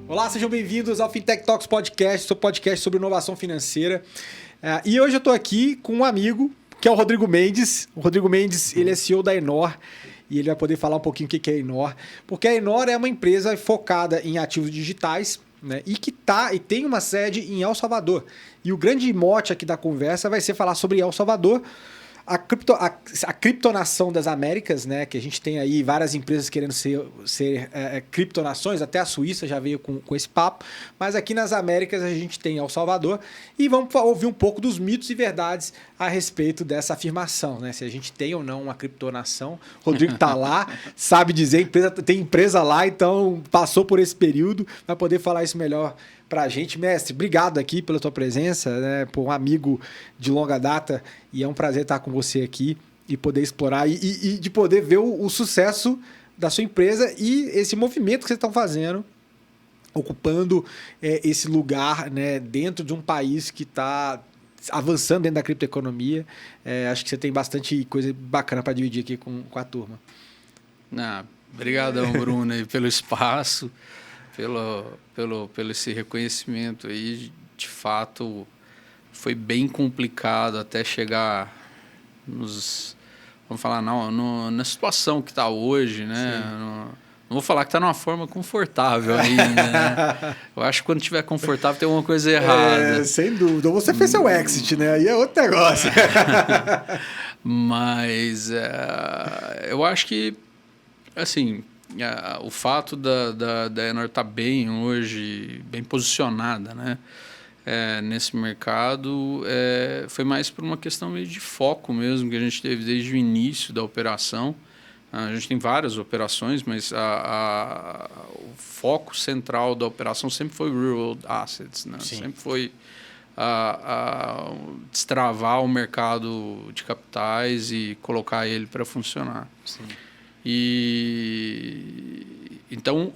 Olá, sejam bem-vindos ao Fintech Talks Podcast, seu podcast sobre inovação financeira. E hoje eu estou aqui com um amigo, que é o Rodrigo Mendes. O Rodrigo Mendes, ele é CEO da Enor e ele vai poder falar um pouquinho o que é a Enor. Porque a Enor é uma empresa focada em ativos digitais, né, e que tem uma sede em El Salvador. E o grande mote aqui da conversa vai ser falar sobre El Salvador, a criptonação das Américas, né? Que a gente tem aí várias empresas querendo ser criptonações, até a Suíça já veio com esse papo, mas aqui nas Américas a gente tem El Salvador e vamos ouvir um pouco dos mitos e verdades a respeito dessa afirmação, né? Se a gente tem ou não uma criptonação. O Rodrigo está lá, sabe dizer, tem empresa lá, então passou por esse período, vai poder falar isso melhor para a gente. Mestre, obrigado aqui pela tua presença, né, por um amigo de longa data, e é um prazer estar com você aqui e poder explorar e de poder ver o sucesso da sua empresa e esse movimento que vocês estão fazendo, ocupando esse lugar, né, dentro de um país que está avançando dentro da criptoeconomia. Acho que você tem bastante coisa bacana para dividir aqui com a turma. Obrigadão, Bruno, aí, pelo espaço. Pelo esse reconhecimento aí. De fato, foi bem complicado até chegar vamos falar, na situação que está hoje, né? Não vou falar que está numa forma confortável ainda, né? Eu acho que quando estiver confortável tem alguma coisa errada. Sem dúvida. Você fez seu exit, né? Aí é outro negócio. Mas eu acho que, assim, o fato da Enor estar bem hoje, bem posicionada, né, nesse mercado, foi mais por uma questão meio de foco mesmo, que a gente teve desde o início da operação. A gente tem várias operações, mas o foco central da operação sempre foi Real Assets, né? Sempre foi destravar o mercado de capitais e colocar ele para funcionar. Sim. Então,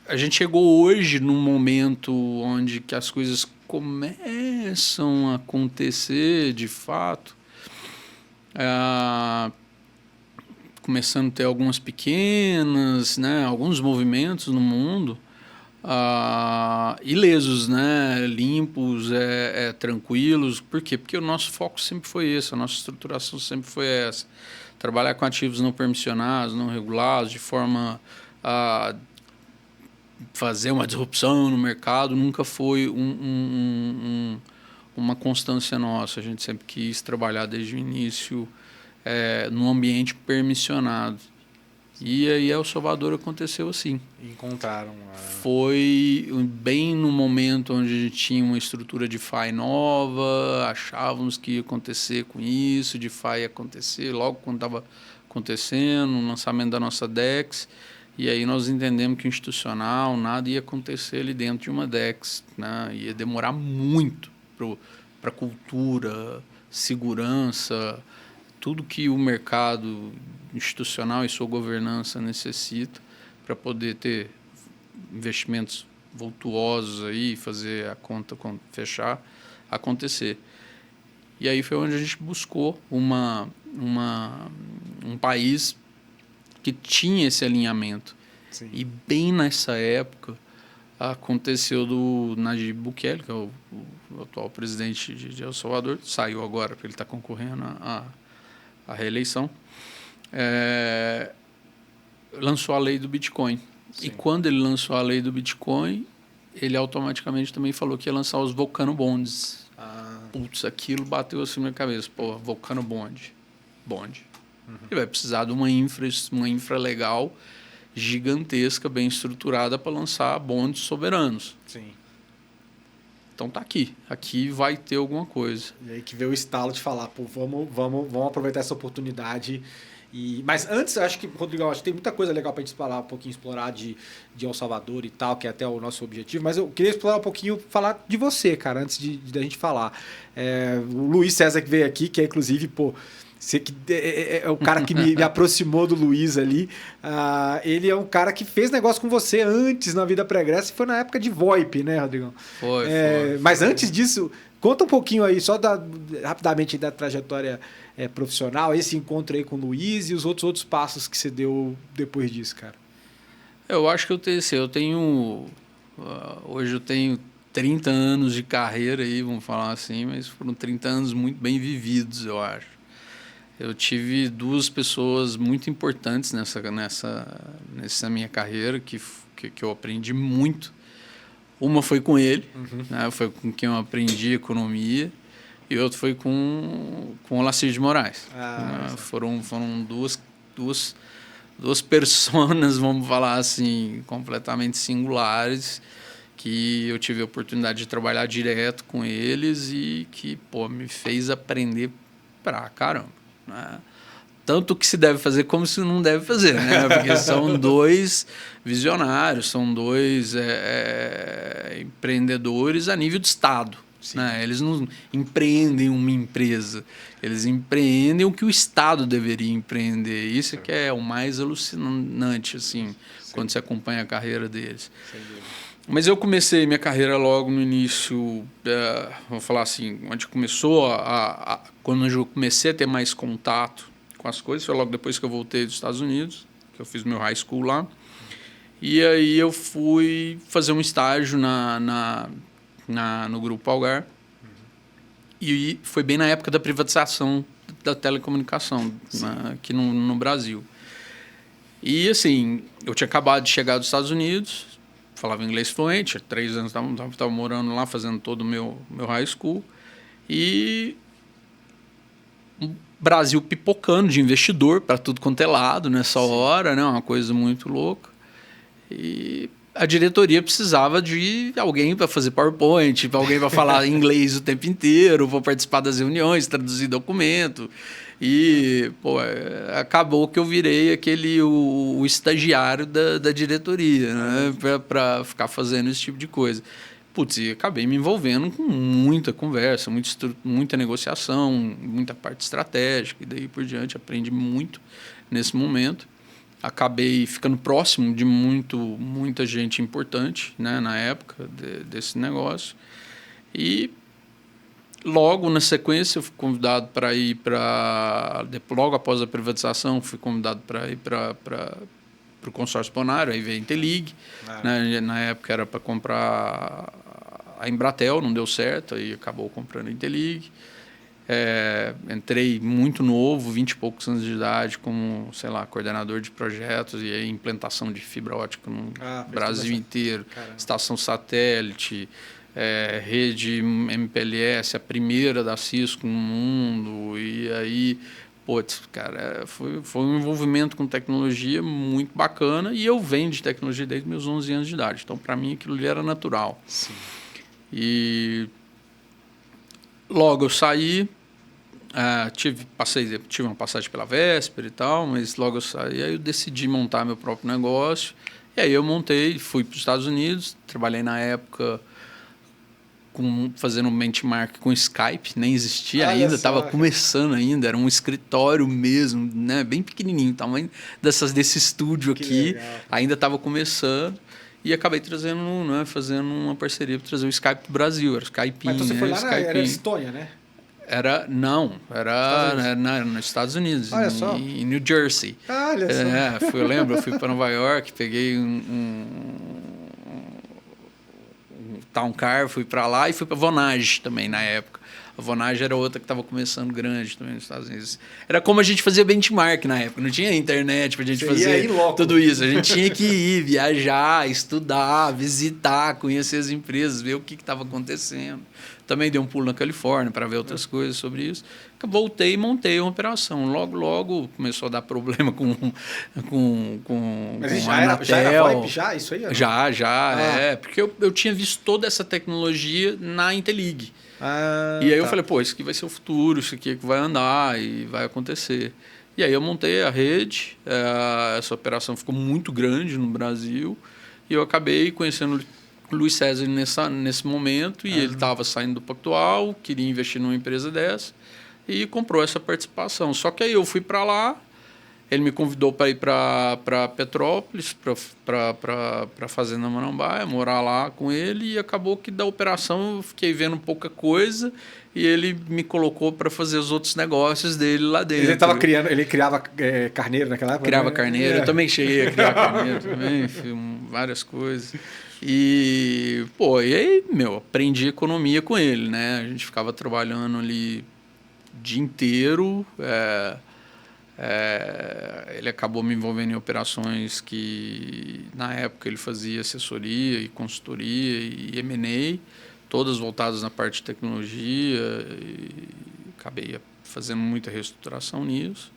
a gente chegou hoje num momento onde que as coisas começam a acontecer de fato, começando a ter algumas pequenas, né, alguns movimentos no mundo, ilesos, né, limpos, tranquilos. Por quê? Porque o nosso foco sempre foi esse, a nossa estruturação sempre foi essa. Trabalhar com ativos não permissionados, não regulados, de forma a fazer uma disrupção no mercado, nunca foi uma constância nossa. A gente sempre quis trabalhar desde o início num ambiente permissionado. E aí El Salvador aconteceu assim. Encontraram. Foi bem no momento onde a gente tinha uma estrutura de DeFi nova, achávamos que ia acontecer com isso, DeFi ia acontecer logo quando estava acontecendo, o lançamento da nossa DEX, e aí nós entendemos que o institucional, nada ia acontecer ali dentro de uma DEX, né? Ia demorar muito para cultura, segurança, tudo que o mercado institucional e sua governança necessita para poder ter investimentos vultuosos aí, fazer a conta fechar, acontecer. E aí foi onde a gente buscou um país que tinha esse alinhamento. Sim. E bem nessa época aconteceu do Nayib Bukele, que é o atual presidente de El Salvador, saiu agora porque ele está concorrendo à reeleição, lançou a lei do Bitcoin. Sim. E quando ele lançou a lei do Bitcoin, ele automaticamente também falou que ia lançar os Volcano Bonds. Putz, aquilo bateu assim na minha cabeça. Pô, Volcano Bond. Ele vai precisar de uma infra legal gigantesca, bem estruturada para lançar bonds soberanos. Sim. Então tá aqui. Aqui vai ter alguma coisa. E aí que veio o estalo de falar, pô, vamos aproveitar essa oportunidade. Mas antes, acho que, Rodrigo, acho que tem muita coisa legal para a gente explorar de El Salvador e tal, que é até o nosso objetivo, mas eu queria explorar um pouquinho, falar de você, cara, antes da gente falar. O Luiz César que veio aqui, que é inclusive, pô, você que é o cara que me aproximou do Luiz ali, ele é um cara que fez negócio com você antes na vida pregressa, e foi na época de VoIP, né, Rodrigo? Foi. Mas antes disso, conta um pouquinho aí, só rapidamente da trajetória profissional, esse encontro aí com o Luiz e os outros passos que você deu depois disso, cara. Eu acho que eu tenho Hoje eu tenho 30 anos de carreira aí, vamos falar assim, mas foram 30 anos muito bem vividos, eu acho. Eu tive duas pessoas muito importantes nessa minha carreira que eu aprendi muito. Uma foi com ele, né, foi com quem eu aprendi economia, e outra foi com o Olacir de Moraes. Foram duas personas, vamos falar assim, completamente singulares, que eu tive a oportunidade de trabalhar direto com eles e que, me fez aprender pra caramba, né? Tanto o que se deve fazer como se não deve fazer, né? Porque são dois visionários, são dois empreendedores a nível de Estado. Né? Eles não empreendem uma empresa, eles empreendem o que o Estado deveria empreender. Isso que é o mais alucinante, assim, quando você acompanha a carreira deles. Mas eu comecei minha carreira logo no início, vou falar assim, onde começou quando eu comecei a ter mais contato com as coisas, foi logo depois que eu voltei dos Estados Unidos, que eu fiz meu high school lá. E aí eu fui fazer um estágio no Grupo Algar. E foi bem na época da privatização da telecomunicação aqui no Brasil. E assim, eu tinha acabado de chegar dos Estados Unidos, falava inglês fluente, há 3 anos estava morando lá, fazendo todo o meu high school. E o Brasil pipocando de investidor para tudo quanto é lado nessa hora, né? Uma coisa muito louca. E a diretoria precisava de alguém para fazer PowerPoint, alguém para falar inglês o tempo inteiro, para participar das reuniões, traduzir documento. E acabou que eu virei o estagiário da diretoria, né? Para ficar fazendo esse tipo de coisa. E acabei me envolvendo com muita conversa, muita negociação, muita parte estratégica, e daí por diante aprendi muito nesse momento. Acabei ficando próximo de muita gente importante, né, na época desse negócio. E logo na sequência eu fui convidado para ir logo após a privatização, fui convidado para ir para o consórcio Bonário, aí veio a Intelig. Né, na época era para comprar a Embratel, não deu certo, aí acabou comprando a Intelig. Entrei muito novo, 20 e poucos anos de idade, como, coordenador de projetos e implantação de fibra ótica no Brasil inteiro. Caramba. Estação satélite, rede MPLS, a primeira da Cisco no mundo. E aí, foi um envolvimento com tecnologia muito bacana, e eu venho de tecnologia desde meus 11 anos de idade. Então, para mim, aquilo ali era natural. Sim. E logo eu saí, tive uma passagem pela Vesper e tal, mas logo eu saí, aí eu decidi montar meu próprio negócio. E aí eu fui para os Estados Unidos, trabalhei na época fazendo um benchmark com Skype, nem existia ainda, estava começando ainda, era um escritório mesmo, né, bem pequenininho, tamanho desse estúdio aqui, ainda estava começando. E acabei fazendo uma parceria para trazer o Skype para o Brasil. Era o Skype. Mas então você foi lá era Estônia, né? Era nos Estados Unidos, olha só. Em New Jersey. Olha só. Eu fui para Nova York, peguei um town car, fui para lá e fui para Vonage também na época. A Vonage era outra que estava começando grande também nos Estados Unidos. Era como a gente fazia benchmark na época. Não tinha internet para a gente fazer tudo isso. A gente tinha que ir, viajar, estudar, visitar, conhecer as empresas, ver o que estava acontecendo. Também dei um pulo na Califórnia para ver outras coisas sobre isso. Voltei e montei uma operação. Logo começou a dar problema com Mas a Anatel. Já era VoIP, já? Isso aí? Já. Porque eu tinha visto toda essa tecnologia na Intelig. E aí eu falei, isso aqui vai ser o futuro, isso aqui é que vai andar e vai acontecer. E aí eu montei a rede, essa operação ficou muito grande no Brasil, e eu acabei conhecendo o Luiz César nesse momento, e ele estava saindo do Pactual, queria investir numa empresa dessa, e comprou essa participação. Só que aí eu fui para lá, ele me convidou para ir para Petrópolis, para a Fazenda Marambaia, morar lá com ele, e acabou que da operação eu fiquei vendo pouca coisa, e ele me colocou para fazer os outros negócios dele lá dentro. Ele criava carneiro naquela época? Criava carneiro, eu também cheguei a criar carneiro também, várias coisas. E, pô, e aí, aprendi economia com ele, né? A gente ficava trabalhando ali o dia inteiro. Ele acabou me envolvendo em operações que, na época, ele fazia assessoria e consultoria e M&A, todas voltadas na parte de tecnologia, e acabei fazendo muita reestruturação nisso.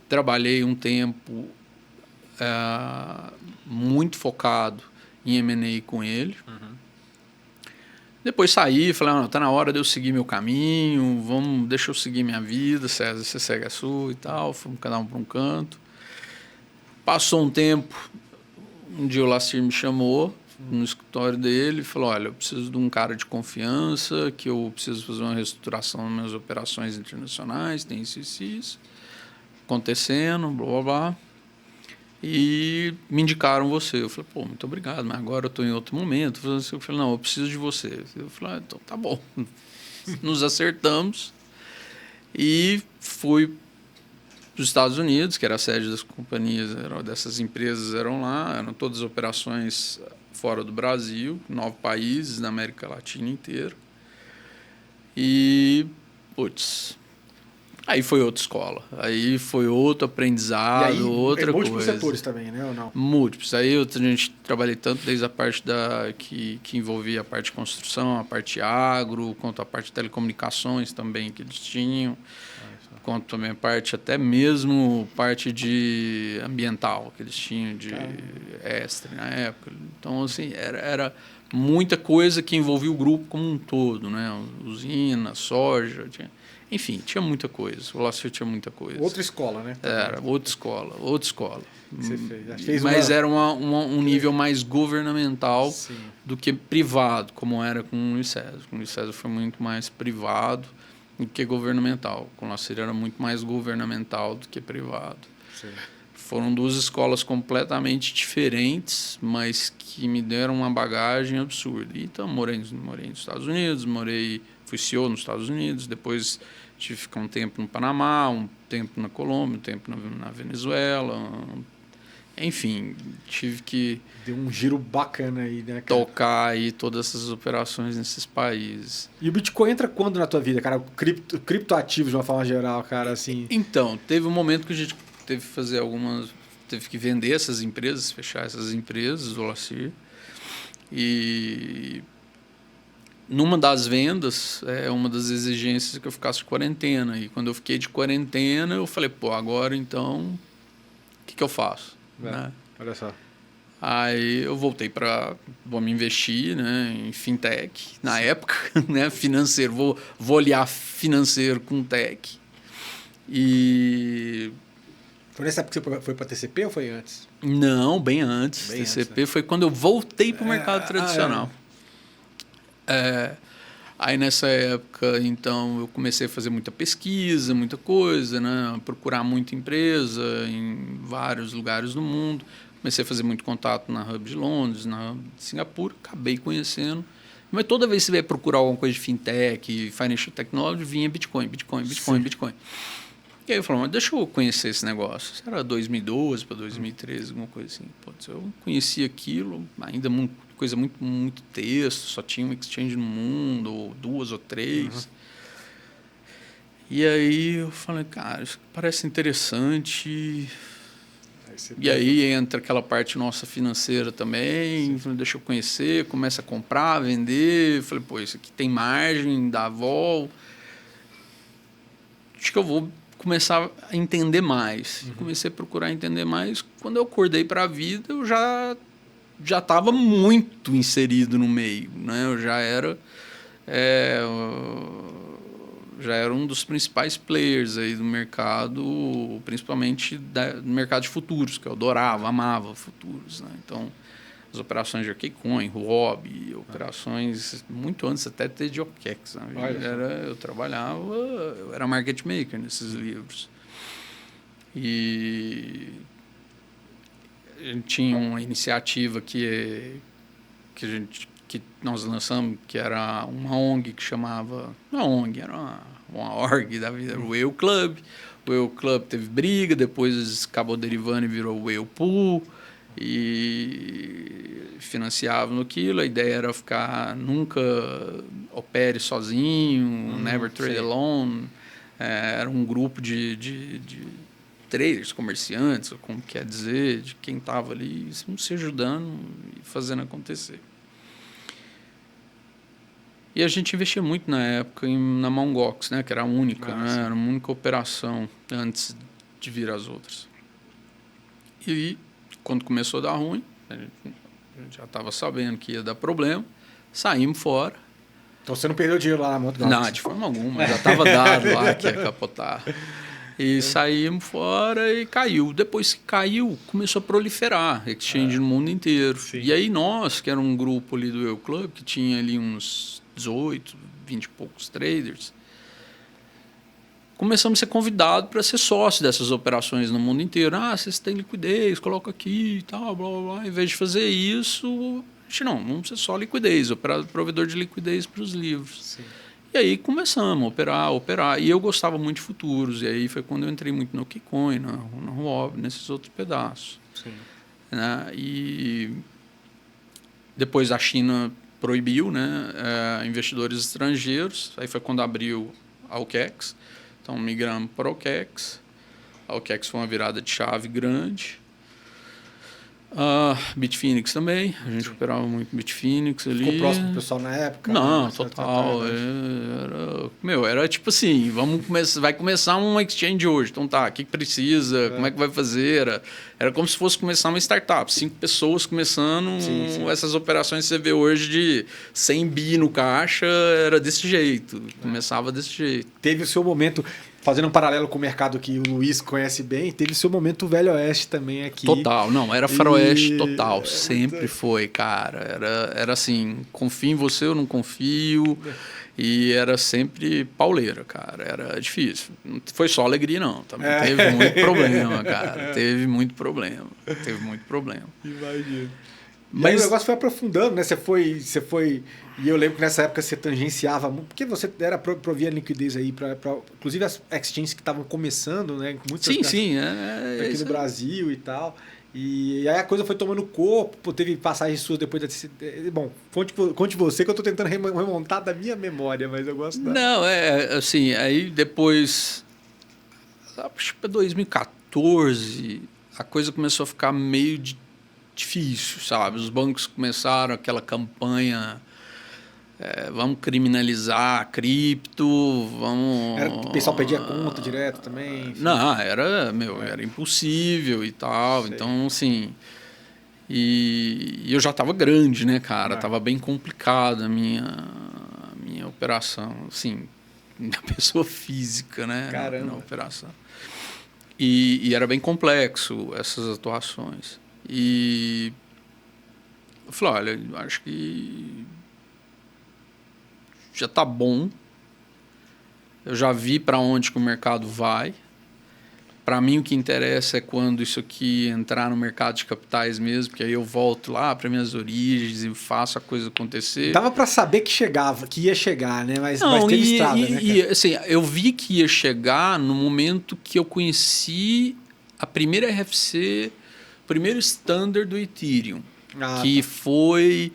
Trabalhei um tempo muito focado em M&A com ele. Depois saí e falei, tá na hora de eu seguir meu caminho, deixa eu seguir minha vida, César, você segue a sua e tal, fomos cada um para um canto. Passou um tempo, um dia o Lacir me chamou no escritório dele e falou, olha, eu preciso de um cara de confiança, que eu preciso fazer uma reestruturação nas minhas operações internacionais, tem isso, acontecendo, blá, blá, blá. E me indicaram você. Eu falei, pô, muito obrigado, mas agora eu estou em outro momento. Eu falei, não, eu preciso de você. Eu falei, então tá bom. Nos acertamos e fui para os Estados Unidos, que era a sede das companhias, dessas empresas eram lá, eram todas operações fora do Brasil, 9 países na América Latina inteira. E, putz... Aí foi outra escola, aí foi outro aprendizado, e aí, outra coisa. Múltiplos setores também, né? Ou não? Múltiplos. Aí a gente trabalhei tanto desde a parte que envolvia a parte de construção, a parte agro, quanto a parte de telecomunicações também que eles tinham, quanto também a parte, até mesmo parte de ambiental que eles tinham, de Estre na época. Então, assim, era muita coisa que envolvia o grupo como um todo, né? Usina, soja, enfim, tinha muita coisa. O Lacir tinha muita coisa. Outra escola, né? Era, outra escola. Você fez. Mas era um nível mais governamental do que privado, como era com o Luiz César. Com o Luiz César foi muito mais privado do que governamental. Com o Lacir era muito mais governamental do que privado. Sim. Foram duas escolas completamente diferentes, mas que me deram uma bagagem absurda. Então, morei nos Estados Unidos, fui CEO nos Estados Unidos, depois tive que ficar um tempo no Panamá, um tempo na Colômbia, um tempo na Venezuela. Enfim, tive que... Deu um giro bacana aí, né, cara? Tocar aí todas essas operações nesses países. E o Bitcoin entra quando na tua vida, cara? Criptoativos, de uma forma geral, cara, assim... Então, teve um momento que a gente teve que fazer teve que vender essas empresas, fechar essas empresas do Lacir. E... numa das vendas, uma das exigências é que eu ficasse de quarentena. E quando eu fiquei de quarentena, eu falei, pô, agora então, o que eu faço? Né? Olha só. Aí eu voltei para, vamos investir, né, em fintech, na época, né, financeiro, vou olhar financeiro com tech. E... Foi nessa época que você foi para TCP ou foi antes? Não, bem antes. Bem TCP antes, né? foi quando eu voltei para o mercado tradicional. Aí nessa época, então, eu comecei a fazer muita pesquisa, muita coisa, né? Procurar muita empresa em vários lugares do mundo. Comecei a fazer muito contato na Hub de Londres, na Hub de Singapura, acabei conhecendo. Mas toda vez que você vai procurar alguma coisa de fintech, financial technology, vinha Bitcoin. E aí eu falei, mas deixa eu conhecer esse negócio. Isso era 2012 para 2013, alguma coisa assim. Putz, eu conhecia aquilo, ainda coisa muito texto, só tinha um exchange no mundo, ou 2 ou 3. E aí eu falei, cara, isso parece interessante. E aí entra aquela parte nossa financeira também. Falei, deixa eu conhecer, começa a comprar, vender. Falei, pô, isso aqui tem margem, dá vol. Acho que eu vou começar a entender mais. Comecei a procurar entender mais. Quando eu acordei para a vida, eu já estava muito inserido no meio, né? Eu já era um dos principais players aí do mercado, principalmente do mercado de futuros, que eu adorava, amava futuros, né? Então, as operações de Arquecoin, Huobi, operações muito antes até de OKEx. Né? Eu era market maker nesses livros. E a gente tinha uma iniciativa que nós lançamos, que era uma ONG que chamava... Não ONG, era uma org da vida, o Whale Club. O Whale Club teve briga, depois acabou derivando e virou o Whale Pool. e financiavam aquilo. A ideia era ficar, nunca opere sozinho, never trade alone. Era um grupo de traders, comerciantes, como quer dizer, de quem estava ali se ajudando e fazendo acontecer. E a gente investia muito na época na Mt. Gox, né, que era a única, né, era uma única operação antes de vir as outras. E quando começou a dar ruim, a gente já estava sabendo que ia dar problema, saímos fora. Então você não perdeu dinheiro lá na Mt. Gox? Não, de forma alguma, já estava dado lá que ia capotar. E saímos fora e caiu. Depois que caiu, começou a proliferar exchange no mundo inteiro. Sim. E aí nós, que era um grupo ali do Eu Club, que tinha ali uns 18, 20 e poucos traders, começamos a ser convidados para ser sócio dessas operações no mundo inteiro. Ah, vocês têm liquidez, coloca aqui e tal, blá, blá, blá. Em vez de fazer isso, a gente não, vamos ser só liquidez, provedor de liquidez para os livros. Sim. E aí começamos a operar. E eu gostava muito de futuros. E aí foi quando eu entrei muito no KeyCoin, na Huobi, nesses outros pedaços. Sim. Né? E depois a China proibiu, né, investidores estrangeiros. Aí foi quando abriu a OKEX. Então migramos para a OKEX. A OKEX foi uma virada de chave grande. Bitfinex também, a gente operava muito Bitfinex ali. Ficou próximo do pessoal na época? Não, total. Era tipo assim, vai começar um exchange hoje. Então tá, o que precisa, como é que vai fazer? Era como se fosse começar uma startup. 5 pessoas começando essas operações que você vê hoje de 100 bi no caixa, era desse jeito. Começava desse jeito. Teve o seu momento... Fazendo um paralelo com o mercado que o Luiz conhece bem, teve seu momento Velho Oeste também aqui. Total, não, era faroeste total, sempre foi, cara. Era assim, confio em você, eu não confio. E era sempre pauleira, cara, era difícil. Não foi só alegria, não, também teve muito problema, cara. Teve muito problema. Imagino. Mas o negócio foi aprofundando, né? Você foi... E eu lembro que nessa época você tangenciava... Porque você provia liquidez aí para inclusive as exchanges que estavam começando, né? Muitas aqui no Brasil e tal. E aí a coisa foi tomando corpo, teve passagens suas depois da... Bom, conte você que eu estou tentando remontar da minha memória, mas eu gosto da... Não, assim, aí depois... Acho que 2014 a coisa começou a ficar meio difícil, sabe? Os bancos começaram aquela campanha, vamos criminalizar a cripto, vamos... O pessoal pedia conta direto também? Enfim. Não, era impossível e tal. Sei. Então, assim... E eu já estava grande, né, cara? Tava bem complicada a minha operação, assim, da pessoa física, né? Caramba. Na operação. E era bem complexo essas atuações. E eu falei, olha, acho que já está bom. Eu já vi para onde que o mercado vai. Para mim o que interessa é quando isso aqui entrar no mercado de capitais mesmo, porque aí eu volto lá para minhas origens e faço a coisa acontecer. Dava para saber que ia chegar, né? Mas teve estrada, né? Assim, eu vi que ia chegar no momento que eu conheci a primeira RFC, o primeiro standard do Ethereum, que foi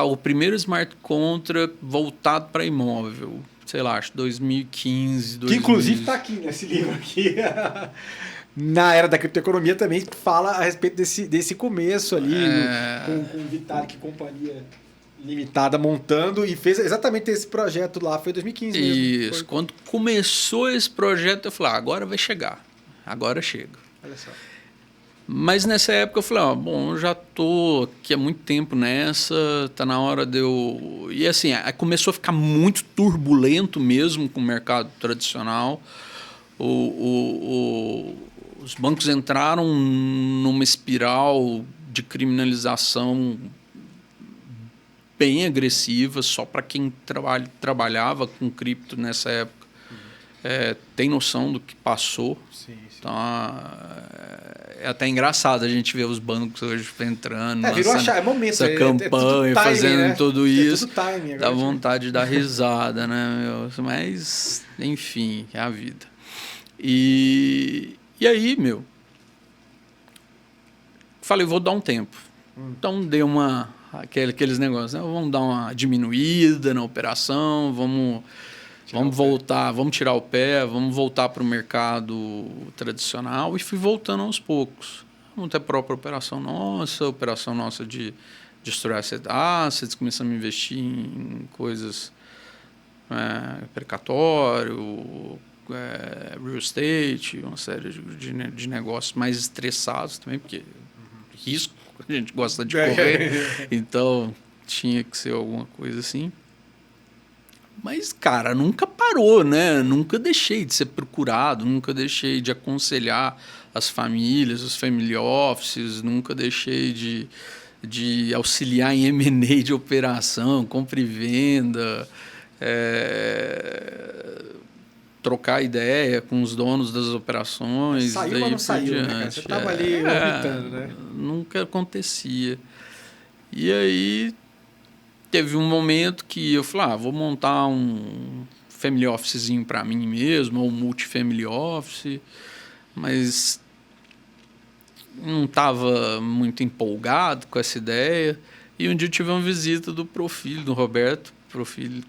o primeiro smart contract voltado para imóvel. Sei lá, acho 2015, Que inclusive está aqui nesse livro aqui. Na Era da Criptoeconomia também fala a respeito desse começo ali, com o Vitalik Companhia Limitada montando, e fez exatamente esse projeto lá, foi 2015 mesmo. Isso, quando começou esse projeto eu falei, agora vai chegar, agora chega. Olha só. Mas nessa época eu falei, bom, eu já tô aqui há muito tempo nessa, tá na hora de eu... E assim, começou a ficar muito turbulento mesmo com o mercado tradicional. Os bancos entraram numa espiral de criminalização bem agressiva, só para quem trabalhava com cripto nessa época. Tem noção do que passou. Sim. Então, é até engraçado a gente ver os bancos hoje entrando, virou momento, essa campanha, timing, fazendo, né? Tudo isso. Tudo timing, dá vontade de dar risada, né, meu? Mas, enfim, é a vida. E aí, meu, falei, vou dar um tempo. Então, dei aqueles negócios, né? Vamos dar uma diminuída na operação, vamos voltar, vamos tirar o pé, vamos voltar para o mercado tradicional. E fui voltando aos poucos. Vamos ter a própria operação nossa de destruir assets, começamos a investir em coisas, precatório, real estate, uma série de negócios mais estressados também, porque risco, a gente gosta de correr, então tinha que ser alguma coisa assim. Mas, cara, nunca parou, né? Nunca deixei de ser procurado, nunca deixei de aconselhar as famílias, os family offices, nunca deixei de auxiliar em M&A de operação, compra e venda, trocar ideia com os donos das operações. Saiu, mas não saiu, né, cara? Você estava ali orbitando, né? Nunca acontecia. E aí teve um momento que eu falei, vou montar um family officezinho para mim mesmo, ou um multifamily office, mas não estava muito empolgado com essa ideia. E um dia eu tive uma visita do Profilho, do Roberto Profilho.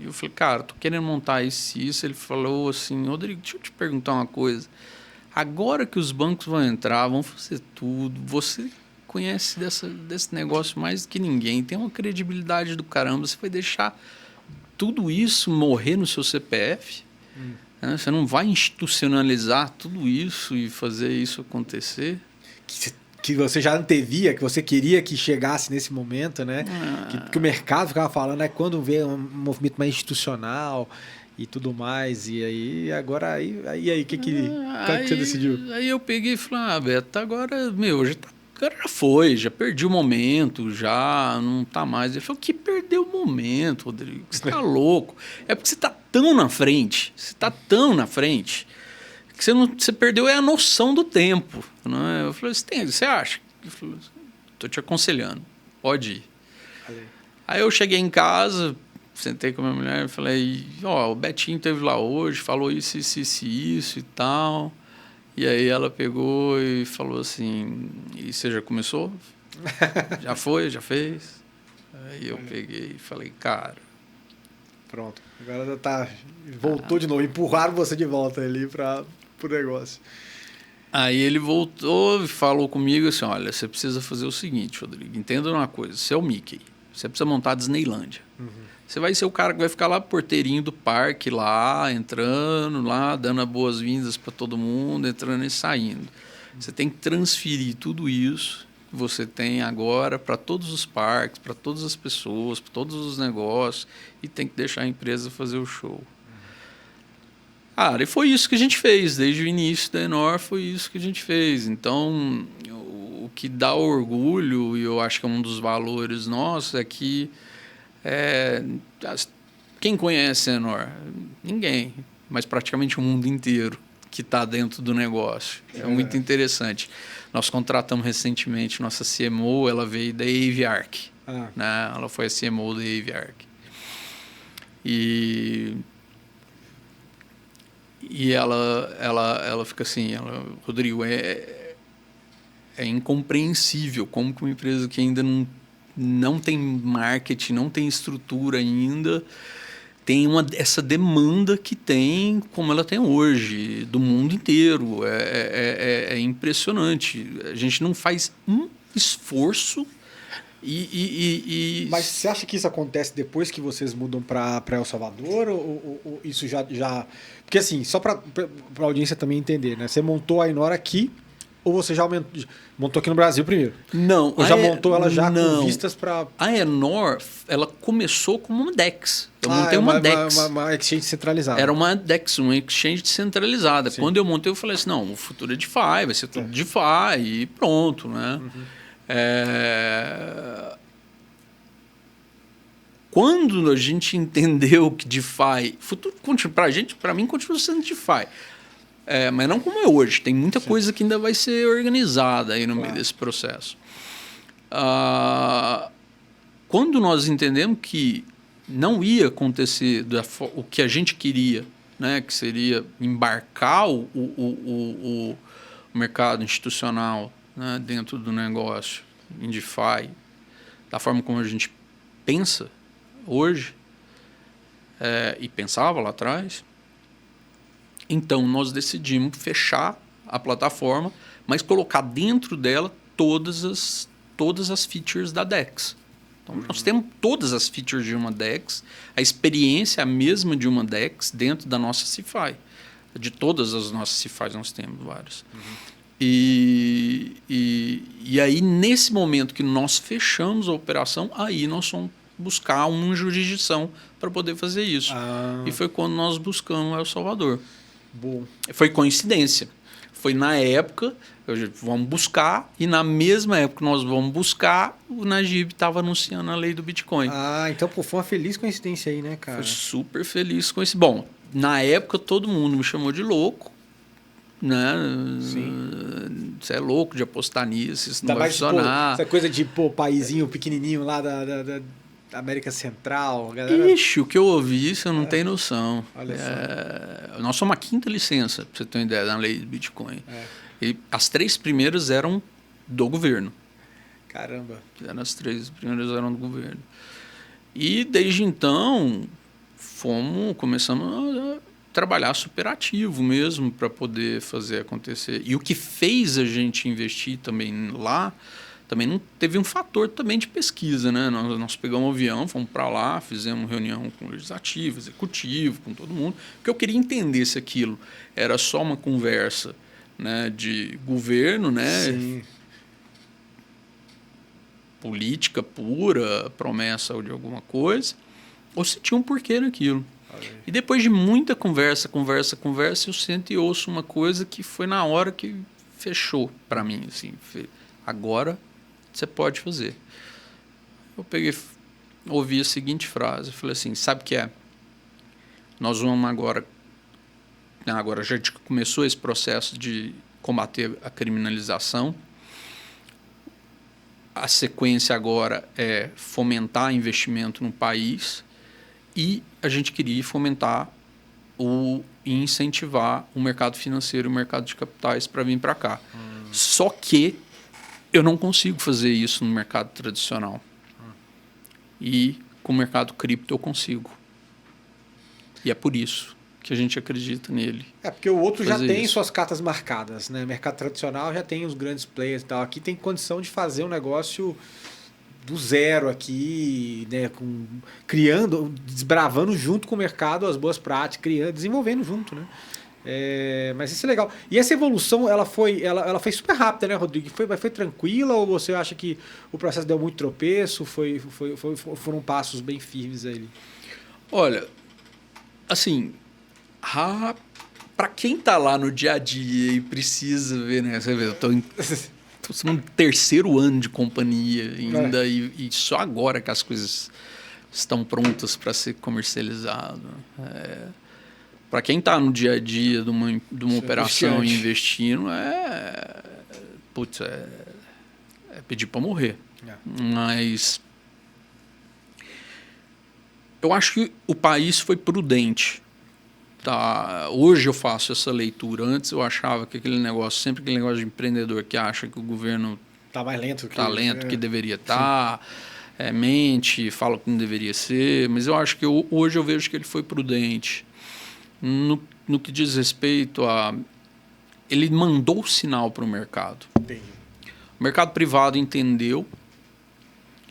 E eu falei, cara, tô querendo montar isso. Ele falou assim, Rodrigo, deixa eu te perguntar uma coisa. Agora que os bancos vão entrar, vão fazer tudo, você conhece desse negócio mais do que ninguém, tem uma credibilidade do caramba, você vai deixar tudo isso morrer no seu CPF? Né? Você não vai institucionalizar tudo isso e fazer isso acontecer? Que você já antevia, que você queria que chegasse nesse momento, né? Que o mercado ficava falando, quando vê um movimento mais institucional e tudo mais, e aí, agora, o que você decidiu? Aí eu peguei e falei, Beto, agora já foi, já perdi o momento, já não tá mais. Ele falou, que perdeu o momento, Rodrigo? Você tá louco? É porque você tá tão na frente, que você perdeu a noção do tempo. Né? Eu falei, você acha? Ele falou, tô te aconselhando, pode ir. Aí eu cheguei em casa, sentei com a minha mulher e falei, o Betinho esteve lá hoje, falou isso e tal. E aí ela pegou e falou assim, e você já começou? Já foi? Já fez? Aí eu peguei e falei, cara... Pronto, agora já voltou de novo, empurraram você de volta ali para o negócio. Aí ele voltou e falou comigo assim, olha, você precisa fazer o seguinte, Rodrigo, entenda uma coisa, você é o Mickey, você precisa montar a Disneylândia. Você vai ser o cara que vai ficar lá porteirinho do parque, lá, entrando, lá, dando as boas-vindas para todo mundo, entrando e saindo. Você tem que transferir tudo isso que você tem agora para todos os parques, para todas as pessoas, para todos os negócios, e tem que deixar a empresa fazer o show. E foi isso que a gente fez, desde o início da Enor foi isso que a gente fez. Então, o que dá orgulho, e eu acho que é um dos valores nossos, é que quem conhece a Enor? Ninguém, mas praticamente o mundo inteiro que está dentro do negócio. É muito interessante. Nós contratamos recentemente nossa CMO, ela veio da Aviarc. Né? Ela foi a CMO da Aviarc. E ela fica assim, Rodrigo, é incompreensível como que uma empresa que ainda não tem marketing, não tem estrutura ainda, tem essa demanda que tem, como ela tem hoje, do mundo inteiro. É impressionante. A gente não faz um esforço. Mas você acha que isso acontece depois que vocês mudam para El Salvador? Ou isso já... Porque assim, só para a audiência também entender, né? Você montou a Enor aqui, ou você já montou aqui no Brasil primeiro? Não. Ou já montou ela já com vistas para... A Enor, ela começou como uma DEX. Eu montei uma DEX. Uma exchange centralizada. Era uma DEX, uma exchange centralizada. Sim. Quando eu montei, eu falei assim, não, o futuro é DeFi, vai ser tudo DeFi e pronto, né? Quando a gente entendeu que DeFi... Futuro, para mim, continua sendo DeFi. Mas não como é hoje. Tem muita coisa que ainda vai ser organizada aí no meio desse processo. Quando nós entendemos que não ia acontecer o que a gente queria, né, que seria embarcar o mercado institucional né, dentro do negócio, em DeFi, da forma como a gente pensa hoje, e pensava lá atrás. Então, nós decidimos fechar a plataforma, mas colocar dentro dela todas as features da DEX. Então, nós temos todas as features de uma DEX, a experiência é a mesma de uma DEX dentro da nossa CeFi. De todas as nossas CeFis, nós temos várias. E aí, nesse momento que nós fechamos a operação, aí nós fomos buscar uma jurisdição para poder fazer isso. E foi quando nós buscamos El Salvador. Bom. Foi coincidência. Foi na época, vamos buscar, e na mesma época que nós vamos buscar, o Najib estava anunciando a lei do Bitcoin. Então pô, foi uma feliz coincidência aí, né, cara? Foi super feliz com esse. Bom, na época todo mundo me chamou de louco, né? Sim. Você é louco de apostar nisso, isso não vai funcionar. Essa coisa de, paizinho pequenininho lá da América Central. Galera... Ixi, o que eu ouvi, você não tem noção. Olha só. Nós somos a 5ª licença, para você ter uma ideia, na lei do Bitcoin. E as 3 primeiras eram do governo. Caramba. As 3 primeiras eram do governo. E desde então, começamos a trabalhar super ativo mesmo para poder fazer acontecer. E o que fez a gente investir também lá, também não teve um fator também de pesquisa, né? Nós pegamos um avião, fomos para lá, fizemos reunião com o legislativo, executivo, com todo mundo, porque eu queria entender se aquilo era só uma conversa, né, de governo, né? Sim. Política pura, promessa de alguma coisa, ou se tinha um porquê naquilo. E depois de muita conversa, eu sento e ouço uma coisa que foi na hora que fechou para mim, assim, agora você pode fazer. Eu ouvi a seguinte frase, eu falei assim, sabe o que é? Nós vamos agora a gente começou esse processo de combater a criminalização. A sequência agora é fomentar investimento no país e a gente queria fomentar e incentivar o mercado financeiro e o mercado de capitais para vir para cá. Só que eu não consigo fazer isso no mercado tradicional. E com o mercado cripto eu consigo. E é por isso que a gente acredita nele. Porque o outro já tem suas cartas marcadas, né? O mercado tradicional já tem os grandes players e tal. Aqui tem condição de fazer um negócio do zero aqui, né? Desbravando junto com o mercado as boas práticas, desenvolvendo junto, né? Mas isso é legal. E essa evolução, ela foi super rápida, né, Rodrigo? Foi tranquila ou você acha que o processo deu muito tropeço? Foram passos bem firmes ali? Olha, assim, para quem tá lá no dia a dia e precisa ver, né? Você vê, eu tô no 3º ano de companhia ainda e só agora que as coisas estão prontas para ser comercializado. Para quem está no dia a dia de uma operação e investindo, é pedir para morrer. Mas eu acho que o país foi prudente. Tá? Hoje eu faço essa leitura. Antes eu achava que aquele negócio de empreendedor que acha que o governo está mais lento que deveria estar, mente, fala que não deveria ser. Mas eu acho que hoje eu vejo que ele foi prudente. No que diz respeito a... Ele mandou o sinal para o mercado. Entendi. O mercado privado entendeu.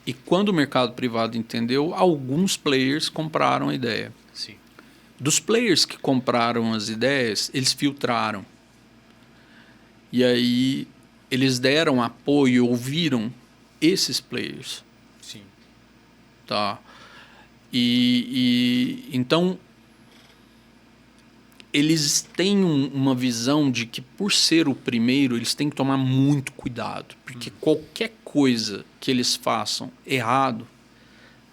E quando o mercado privado entendeu, alguns players compraram a ideia. Sim. Dos players que compraram as ideias, eles filtraram. E aí eles deram apoio, ouviram esses players. Sim. Tá? Então... eles têm uma visão de que, por ser o primeiro, eles têm que tomar muito cuidado. Porque qualquer coisa que eles façam errado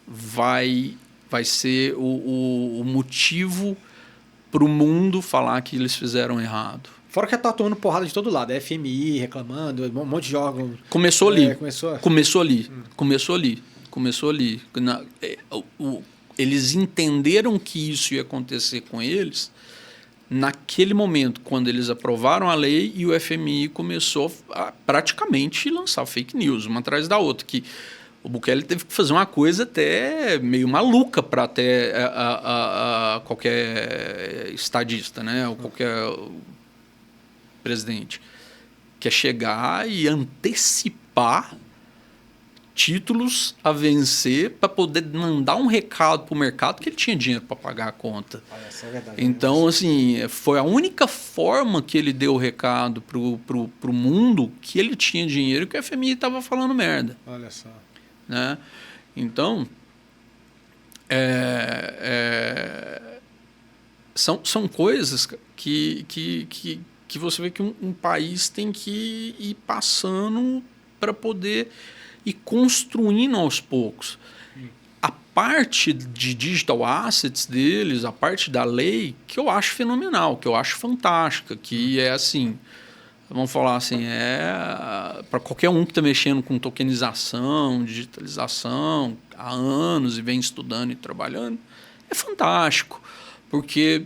vai ser o motivo para o mundo falar que eles fizeram errado. Fora que já tá tomando porrada de todo lado. FMI reclamando, um monte de órgão. Começou ali. Começou ali. Eles entenderam que isso ia acontecer com eles... naquele momento, quando eles aprovaram a lei e o FMI começou a praticamente lançar fake news, uma atrás da outra, que o Bukele teve que fazer uma coisa até meio maluca para até qualquer estadista, né? Ou qualquer presidente, que é chegar e antecipar títulos a vencer para poder mandar um recado para o mercado que ele tinha dinheiro para pagar a conta. Essa é verdade, então, assim, foi a única forma que ele deu o recado pro mundo que ele tinha dinheiro e que o FMI estava falando merda. Olha só. Né? Então, são coisas que você vê que um país tem que ir passando para poder ir construindo aos poucos. A parte de digital assets deles, a parte da lei, que eu acho fenomenal, que eu acho fantástica, que é assim, vamos falar assim, para qualquer um que está mexendo com tokenização, digitalização há anos e vem estudando e trabalhando, é fantástico, porque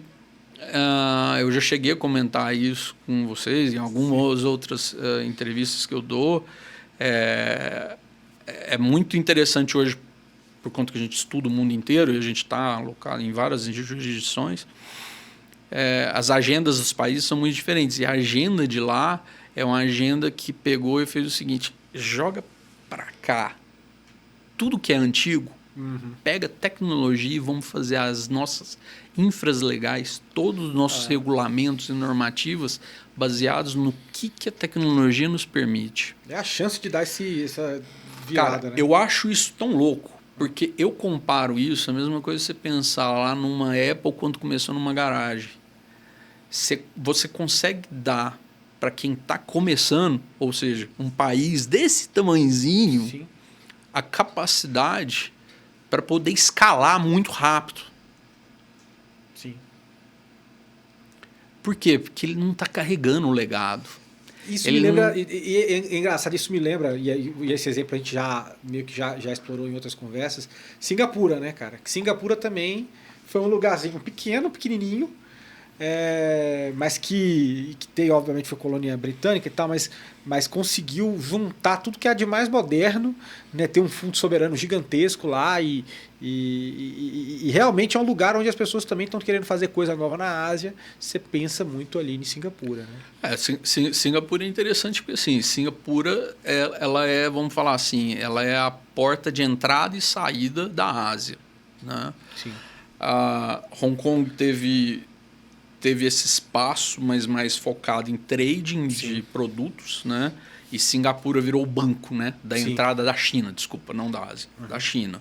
eu já cheguei a comentar isso com vocês em algumas outras entrevistas que eu dou. É muito interessante hoje, por conta que a gente estuda o mundo inteiro e a gente está alocado em várias jurisdições. As agendas dos países são muito diferentes. E a agenda de lá é uma agenda que pegou e fez o seguinte: joga para cá tudo que é antigo, pega tecnologia e vamos fazer as nossas infras legais, todos os nossos regulamentos e normativas baseados no que a tecnologia nos permite. É a chance de dar essa virada, cara, né? Eu acho isso tão louco, porque eu comparo isso, a mesma coisa você pensar lá numa Apple quando começou numa garagem. Você consegue dar para quem está começando, ou seja, um país desse tamanhozinho, Sim, a capacidade para poder escalar muito rápido. sim. Por quê? Porque ele não está carregando o legado. Isso Ele me lembra, não- e é engraçado, isso me lembra, e esse exemplo a gente meio que já explorou em outras conversas, Singapura, né, cara? Que Singapura também foi um lugarzinho pequenininho, mas que tem, obviamente, foi colônia britânica e tal, mas conseguiu juntar tudo que há de mais moderno, né, ter um fundo soberano gigantesco lá e realmente é um lugar onde as pessoas também estão querendo fazer coisa nova na Ásia. Você pensa muito ali em Singapura, né? Singapura é interessante porque assim, Singapura ela é, vamos falar assim, ela é a porta de entrada e saída da Ásia, né? Sim. Hong Kong teve esse espaço, mas mais focado em trading de produtos, né? E Singapura virou o banco, né? Da entrada da China, desculpa, não da Ásia, da China.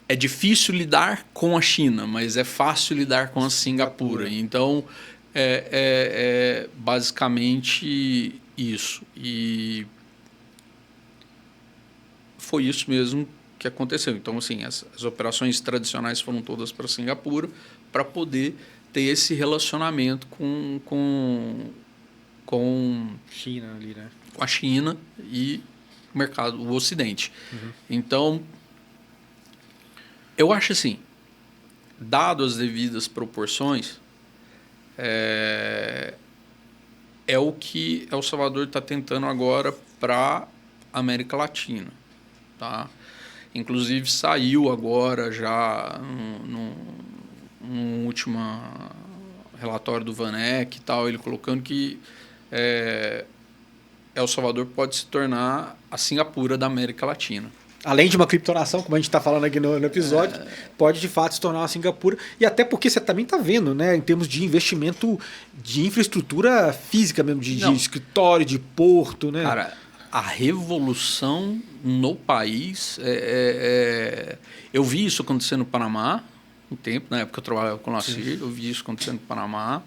É difícil lidar com a China, mas é fácil lidar com a Singapura. Então, é basicamente isso. E foi isso mesmo que aconteceu. Então, assim, as operações tradicionais foram todas para Singapura para poder ter esse relacionamento com China ali, né? Com a China e o mercado, o Ocidente. Então, eu acho assim, dado as devidas proporções, é o que El Salvador está tentando agora para a América Latina. Tá? Inclusive, saiu agora já no último relatório do VanEck e tal, ele colocando que El Salvador pode se tornar a Singapura da América Latina. Além de uma criptonação, como a gente está falando aqui no episódio, pode de fato se tornar uma Singapura. E até porque você também está vendo, né, em termos de investimento de infraestrutura física mesmo, de escritório, de porto, né? Cara, a revolução no país, eu vi isso acontecer no Panamá, um tempo, na época que eu trabalhava com o Lacir, eu vi isso acontecendo no Panamá.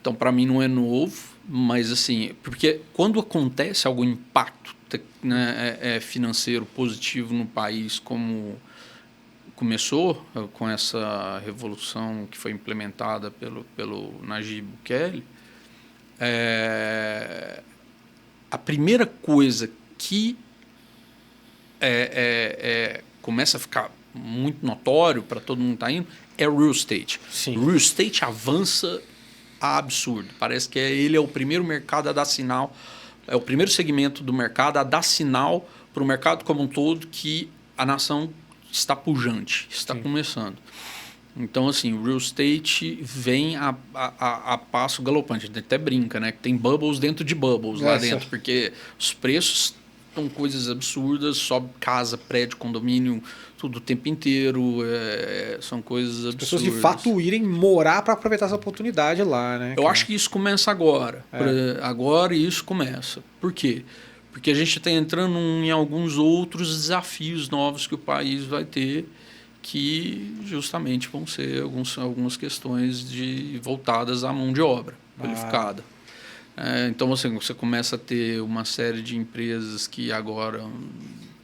Então, para mim, não é novo, mas assim, porque quando acontece algum impacto, né, financeiro positivo no país, como começou com essa revolução que foi implementada pelo Nayib Bukele, a primeira coisa que começa a ficar muito notório para todo mundo que está indo é real estate. Sim. Real estate avança a absurdo. Parece que ele é o primeiro mercado a dar sinal, é o primeiro segmento do mercado a dar sinal para o mercado como um todo que a nação está pujante, está começando. Então, assim, o real estate vem a passo galopante. A gente até brinca, né? Que tem bubbles dentro de bubbles lá dentro, porque os preços são coisas absurdas, sobe casa, prédio, condomínio, tudo o tempo inteiro, são coisas absurdas. As pessoas de fato irem morar para aproveitar essa oportunidade lá, né? Eu acho que isso começa agora. Agora isso começa. Por quê? Porque a gente está entrando em alguns outros desafios novos que o país vai ter, que justamente vão ser algumas questões voltadas à mão de obra qualificada. Então você começa a ter uma série de empresas que agora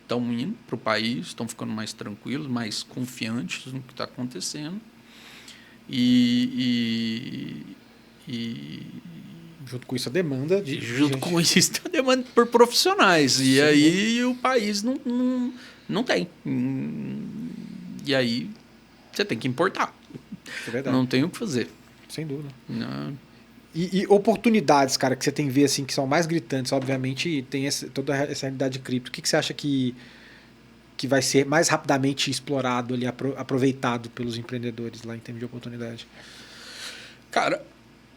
estão indo para o país, estão ficando mais tranquilos, mais confiantes no que está acontecendo. E junto com isso a demanda com isso a demanda por profissionais. E aí o país não tem. E aí você tem que importar. É verdade. Não tem o que fazer. Sem dúvida. Não. E oportunidades, cara, que você tem que ver assim, que são mais gritantes, obviamente, tem toda essa realidade de cripto. O que você acha que vai ser mais rapidamente explorado ali, aproveitado pelos empreendedores lá em termos de oportunidade? Cara,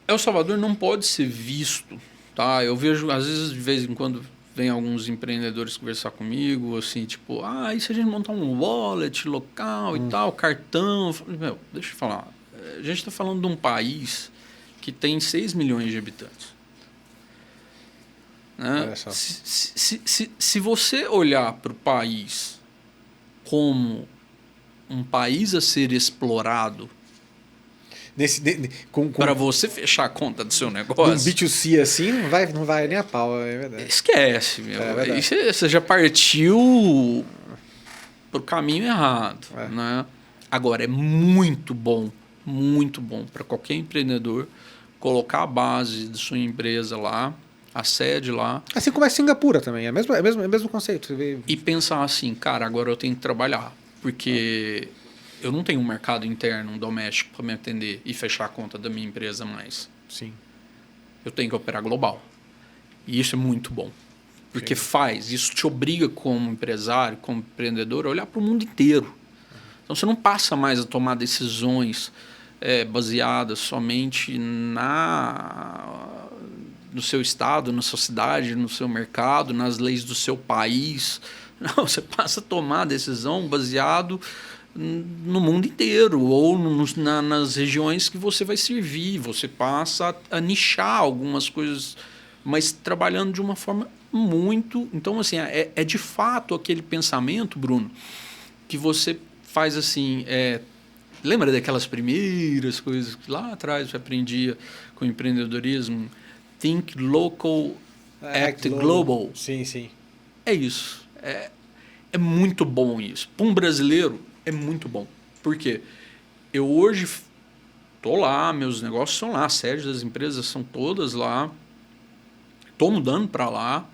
El Salvador não pode ser visto, tá? Eu vejo, às vezes, de vez em quando, vem alguns empreendedores conversar comigo, assim, tipo, e se a gente montar um wallet local e tal, cartão? Eu falei, deixa eu falar. A gente está falando de um país que tem 6 milhões de habitantes. Né? Olha só. Se você olhar para o país como um país a ser explorado, para você fechar a conta do seu negócio... Um B2C assim, não vai nem a pau, é verdade. Esquece, meu. Aí você já partiu para o caminho errado. Né? Agora, é muito bom para qualquer empreendedor colocar a base de sua empresa lá, a sede lá. Assim como é Singapura também, é o mesmo conceito. Você vê... E pensar assim, cara, agora eu tenho que trabalhar, porque eu não tenho um mercado interno, um doméstico para me atender e fechar a conta da minha empresa mais. Sim. Eu tenho que operar global. E isso é muito bom. Porque isso te obriga como empresário, como empreendedor, a olhar para o mundo inteiro. Então você não passa mais a tomar decisões baseadas somente no seu estado, na sua cidade, no seu mercado, nas leis do seu país. Não, você passa a tomar a decisão baseado no mundo inteiro ou nas regiões que você vai servir. Você passa a nichar algumas coisas, mas trabalhando de uma forma muito... Então, assim, é de fato aquele pensamento, Bruno, que você faz assim... Lembra daquelas primeiras coisas que lá atrás eu aprendia com empreendedorismo? Think local, act global. Sim, sim. É isso. É muito bom isso. Para um brasileiro, é muito bom. Por quê? Eu hoje estou lá, meus negócios são lá, as sedes das empresas são todas lá. Estou mudando para lá.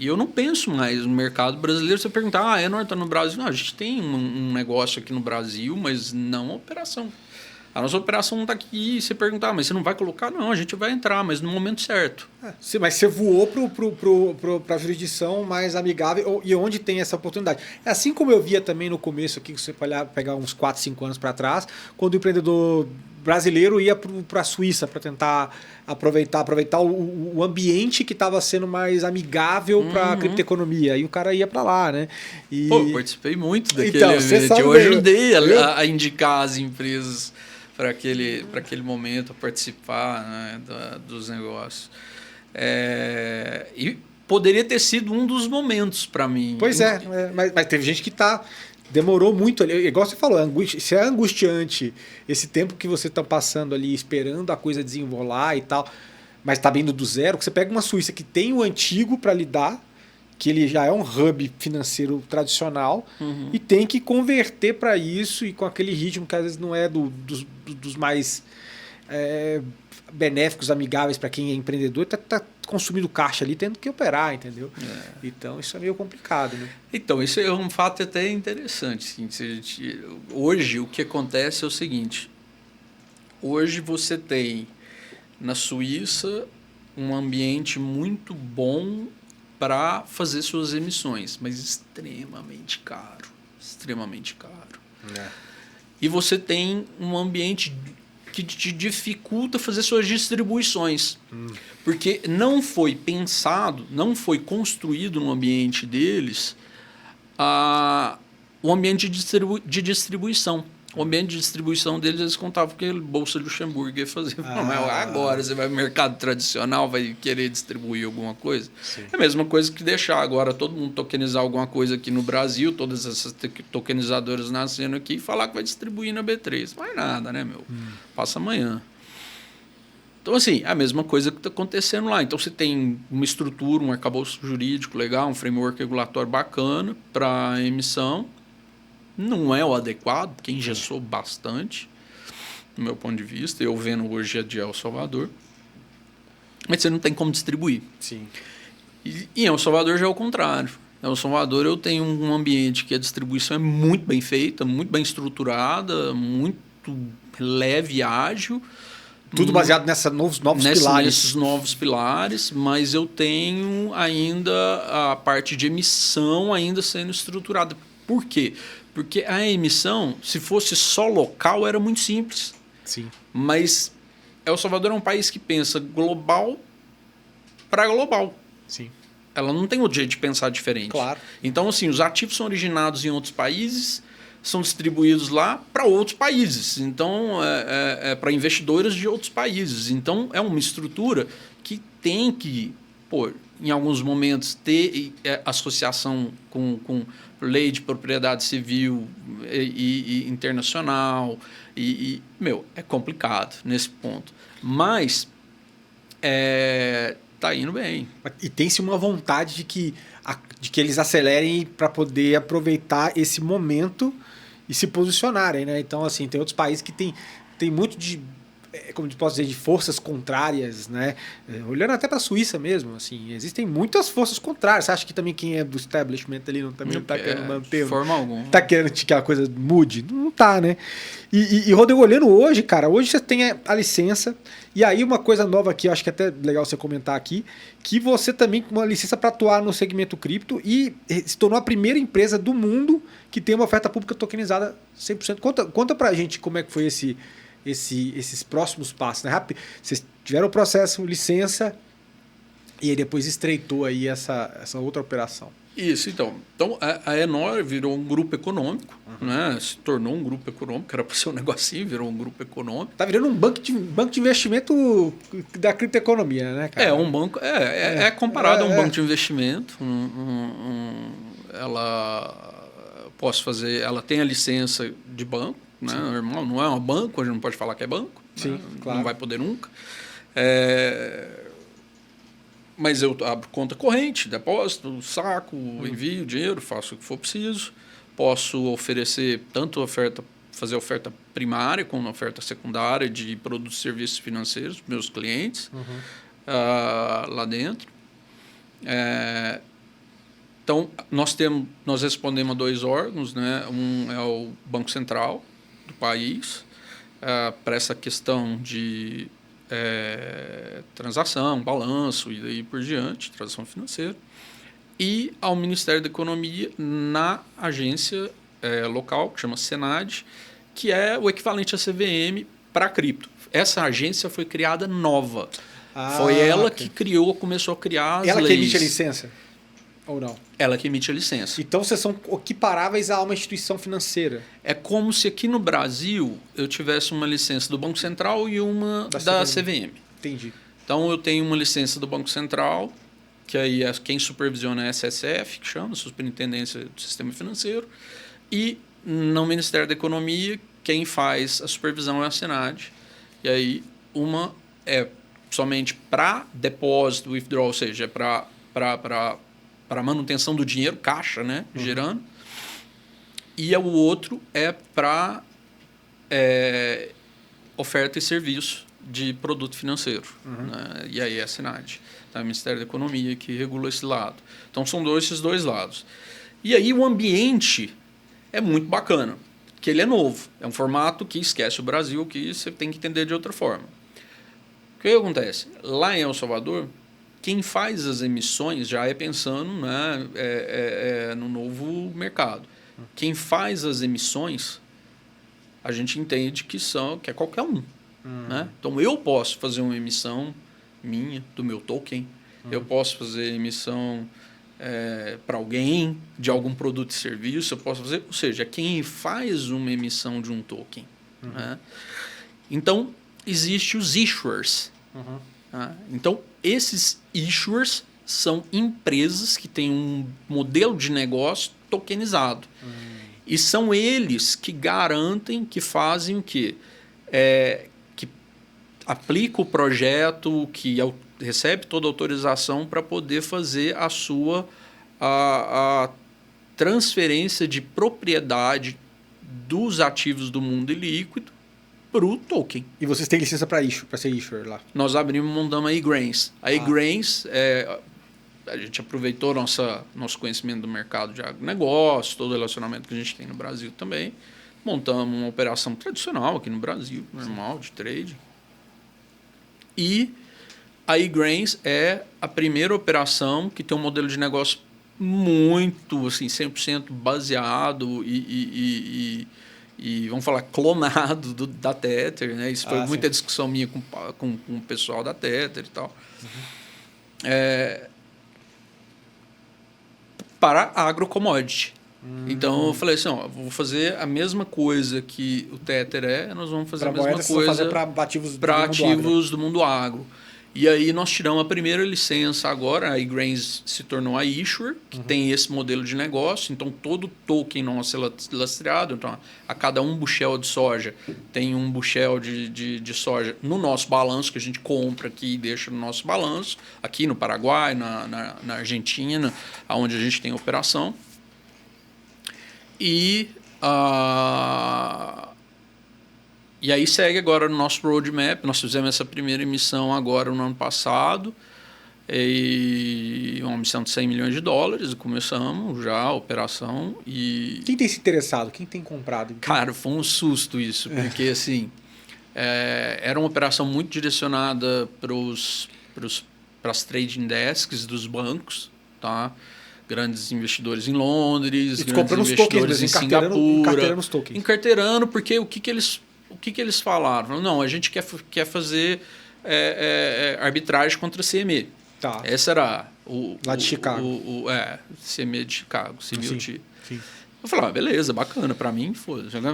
E eu não penso mais no mercado brasileiro. Você perguntar, a Enor está no Brasil? Não, a gente tem um negócio aqui no Brasil, mas não a operação. A nossa operação não está aqui. E você perguntar, mas você não vai colocar? Não, a gente vai entrar, mas no momento certo. Sim, mas você voou para a jurisdição mais amigável e onde tem essa oportunidade. É assim como eu via também no começo, aqui, que você pode pegar uns 4, 5 anos para trás, quando o empreendedor brasileiro ia para a Suíça para tentar aproveitar o ambiente que estava sendo mais amigável para a criptoeconomia. E o cara ia para lá, né? Eu participei muito daquele evento. Eu ajudei a indicar as empresas para aquele momento, a participar, né, dos negócios. E poderia ter sido um dos momentos para mim. Pois mas teve gente que demorou muito ali. Igual você falou, se é angustiante esse tempo que você está passando ali esperando a coisa desenrolar e tal, mas está vindo do zero, que você pega uma Suíça que tem o antigo para lidar, que ele já é um hub financeiro tradicional, e tem que converter para isso, e com aquele ritmo que às vezes não é dos mais benéficos, amigáveis para quem é empreendedor, tá consumindo caixa ali, tendo que operar, entendeu? Então, isso é meio complicado, né? Então, isso é um fato até interessante. Assim, hoje, o que acontece é o seguinte. Hoje você tem, na Suíça, um ambiente muito bom para fazer suas emissões, mas extremamente caro. Extremamente caro. E você tem um ambiente que te dificulta fazer suas distribuições. Porque não foi pensado, não foi construído no ambiente deles o ambiente de distribuição. O ambiente de distribuição deles, eles contavam que a Bolsa de Luxemburgo ia fazer. Mas agora você vai no mercado tradicional, vai querer distribuir alguma coisa? Sim. É a mesma coisa que deixar agora todo mundo tokenizar alguma coisa aqui no Brasil, todas essas tokenizadoras nascendo aqui, e falar que vai distribuir na B3. Não vai nada, né, meu? Passa amanhã. Então, assim, é a mesma coisa que está acontecendo lá. Então, você tem uma estrutura, um arcabouço jurídico legal, um framework regulatório bacana para emissão. Não é o adequado, porque engessou bastante, do meu ponto de vista. Eu vendo hoje a de El Salvador. Mas você não tem como distribuir. Sim. E em El Salvador já é o contrário. Em El Salvador eu tenho um ambiente que a distribuição é muito bem feita, muito bem estruturada, muito leve e ágil. Tudo baseado nesses novos pilares. Nesses novos pilares, mas eu tenho ainda a parte de emissão ainda sendo estruturada. Por quê? Porque a emissão, se fosse só local, era muito simples. Sim. Mas El Salvador é um país que pensa global para global. Sim. Ela não tem outro jeito de pensar diferente. Claro. Então, assim, os ativos são originados em outros países, são distribuídos lá para outros países. Então, é para investidores de outros países. Então, é uma estrutura que tem que, em alguns momentos, ter associação com lei de propriedade civil e internacional. É complicado nesse ponto. Mas está indo bem. E tem-se uma vontade de que eles acelerem para poder aproveitar esse momento e se posicionarem, né? Então, assim, tem outros países que tem muito de, como eu posso dizer, de forças contrárias, né? Olhando até para a Suíça mesmo, assim, existem muitas forças contrárias. Você acha que também quem é do establishment ali também não está querendo manter? De forma alguma. Está querendo que a coisa mude? Não está, né? E Rodrigo, olhando hoje, cara, hoje você tem a licença, e aí uma coisa nova aqui, eu acho que é até legal você comentar aqui, que você também tem uma licença para atuar no segmento cripto e se tornou a primeira empresa do mundo que tem uma oferta pública tokenizada 100%. Conta pra gente como é que foi esses próximos passos, né? Rápido, vocês tiveram o processo, licença, e aí depois estreitou aí essa outra operação. Isso, então a Enor virou um grupo econômico, né? Se tornou um grupo econômico, era para ser um negocinho, virou um grupo econômico. Tá virando um banco de investimento da criptoeconomia, né, cara? Um banco, comparado a um banco de investimento. Ela tem a licença de banco, né? Normal, não é um banco, a gente não pode falar que é banco. Sim, né? Claro. Não vai poder nunca. Mas eu abro conta corrente, depósito, saco, envio dinheiro, faço o que for preciso. Posso oferecer tanto fazer oferta primária como oferta secundária de produtos e serviços financeiros para meus clientes lá dentro. Então, nós respondemos a 2 órgãos, né? Um é o Banco Central do país, para essa questão de transação, balanço e daí por diante, transação financeira, e ao Ministério da Economia na agência local, que chama Senad, que é o equivalente à CVM para cripto. Essa agência foi criada nova. Foi ela que começou a criar as leis. Ela que emite a licença? Ou não? Ela que emite a licença. Então, vocês são equiparáveis a uma instituição financeira? É como se aqui no Brasil eu tivesse uma licença do Banco Central e uma da CVM. Entendi. Então, eu tenho uma licença do Banco Central, que aí quem supervisiona é a SSF, que chama, Superintendência do Sistema Financeiro, e no Ministério da Economia, quem faz a supervisão é a Senad. E aí, uma é somente para depósito, withdrawal, ou seja, para manutenção do dinheiro, caixa, né, gerando. E o outro é para oferta e serviço de produto financeiro, né? E aí é a SENAD, tá? O Ministério da Economia, que regula esse lado. Então, são esses dois lados. E aí o ambiente é muito bacana, porque ele é novo. É um formato que esquece o Brasil, que você tem que entender de outra forma. O que acontece? Lá em El Salvador, quem faz as emissões já é pensando, né, no novo mercado. Quem faz as emissões, a gente entende que é qualquer um. Né? Então, eu posso fazer uma emissão minha, do meu token. Eu posso fazer emissão para alguém, de algum produto e serviço. Eu posso fazer, ou seja, quem faz uma emissão de um token. Né? Então, existem os issuers. Tá? Então, esses issuers são empresas que têm um modelo de negócio tokenizado. E são eles que garantem, que fazem o quê? Que aplica o projeto, que recebe toda a autorização para poder fazer a sua a transferência de propriedade dos ativos do mundo ilíquido para o token. E vocês têm licença para ser issuer lá? Nós montamos a eGrains. A eGrains, a gente aproveitou nosso conhecimento do mercado de agronegócio, todo o relacionamento que a gente tem no Brasil também. Montamos uma operação tradicional aqui no Brasil, normal, de trade. E a eGrains é a primeira operação que tem um modelo de negócio muito, assim, 100% baseado e vamos falar, clonado da Tether, né? Isso foi muita discussão minha com o pessoal da Tether e tal. Para agrocommodity. Então, eu falei assim, vou fazer a mesma coisa que o Tether nós vamos fazer a mesma coisa para ativos do mundo agro. E aí nós tiramos a primeira licença agora, a eGrains se tornou a issuer, que tem esse modelo de negócio, então todo token nosso é lastreado, então a cada um bushel de soja tem um bushel de soja no nosso balanço, que a gente compra aqui e deixa no nosso balanço, aqui no Paraguai, na Argentina, onde a gente tem operação. E aí segue agora no nosso roadmap. Nós fizemos essa primeira emissão agora no ano passado. Uma emissão de $100 milhões. E começamos já a operação. Quem tem se interessado? Quem tem comprado? Cara, foi um susto isso. Porque assim, era uma operação muito direcionada para as trading desks dos bancos. Tá? Grandes investidores em Londres, grandes investidores em Singapura. Encarteirando, porque o que eles falaram? Falaram, não, a gente quer fazer arbitragem contra a CME. Tá. Essa era lá de Chicago. CME de Chicago, CME. Eu falei, beleza, bacana, para mim,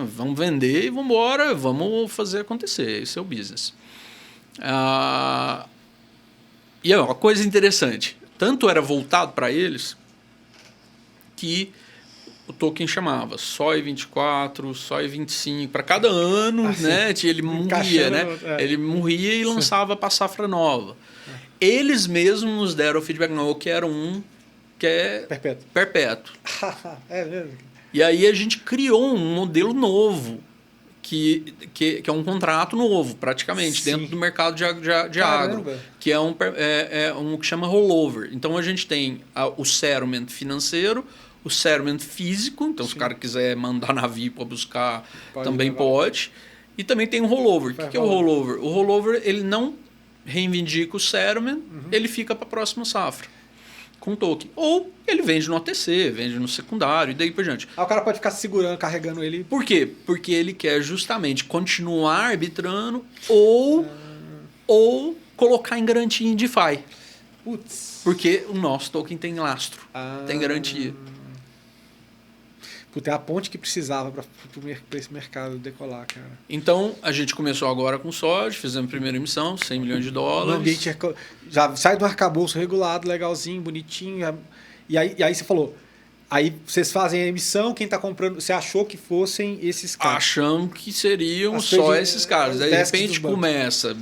vamos vender e vamos embora, vamos fazer acontecer, esse é o business. E é uma coisa interessante, tanto era voltado para eles que o token chamava SOI 24, SOI 25, para cada ano, né? Ele morria, né? Ele morria e lançava para a safra nova. Eles mesmos nos deram o feedback, não, eu quero um que é perpétuo. É mesmo? E aí a gente criou um modelo novo, que é um contrato novo, praticamente, dentro do mercado de agro, que é um que chama rollover. Então a gente tem o settlement financeiro, o settlement físico, então se o cara quiser mandar navio para buscar, também pode. E também tem o rollover. O que é o rollover? O rollover ele não reivindica o settlement, ele fica para a próxima safra com token. Ou ele vende no OTC, vende no secundário e daí por diante. O cara pode ficar segurando, carregando ele. Por quê? Porque ele quer justamente continuar arbitrando ou colocar em garantia em DeFi. Putz. Porque o nosso token tem lastro, tem garantia. Puta, é a ponte que precisava para esse mercado decolar, cara. Então, a gente começou agora com soja, fizemos a primeira emissão, $100 milhões. O ambiente já sai do arcabouço regulado, legalzinho, bonitinho. E aí você falou, aí vocês fazem a emissão, quem está comprando, você achou que fossem esses caras? Achamos que seriam só esses caras. Aí, de repente, começa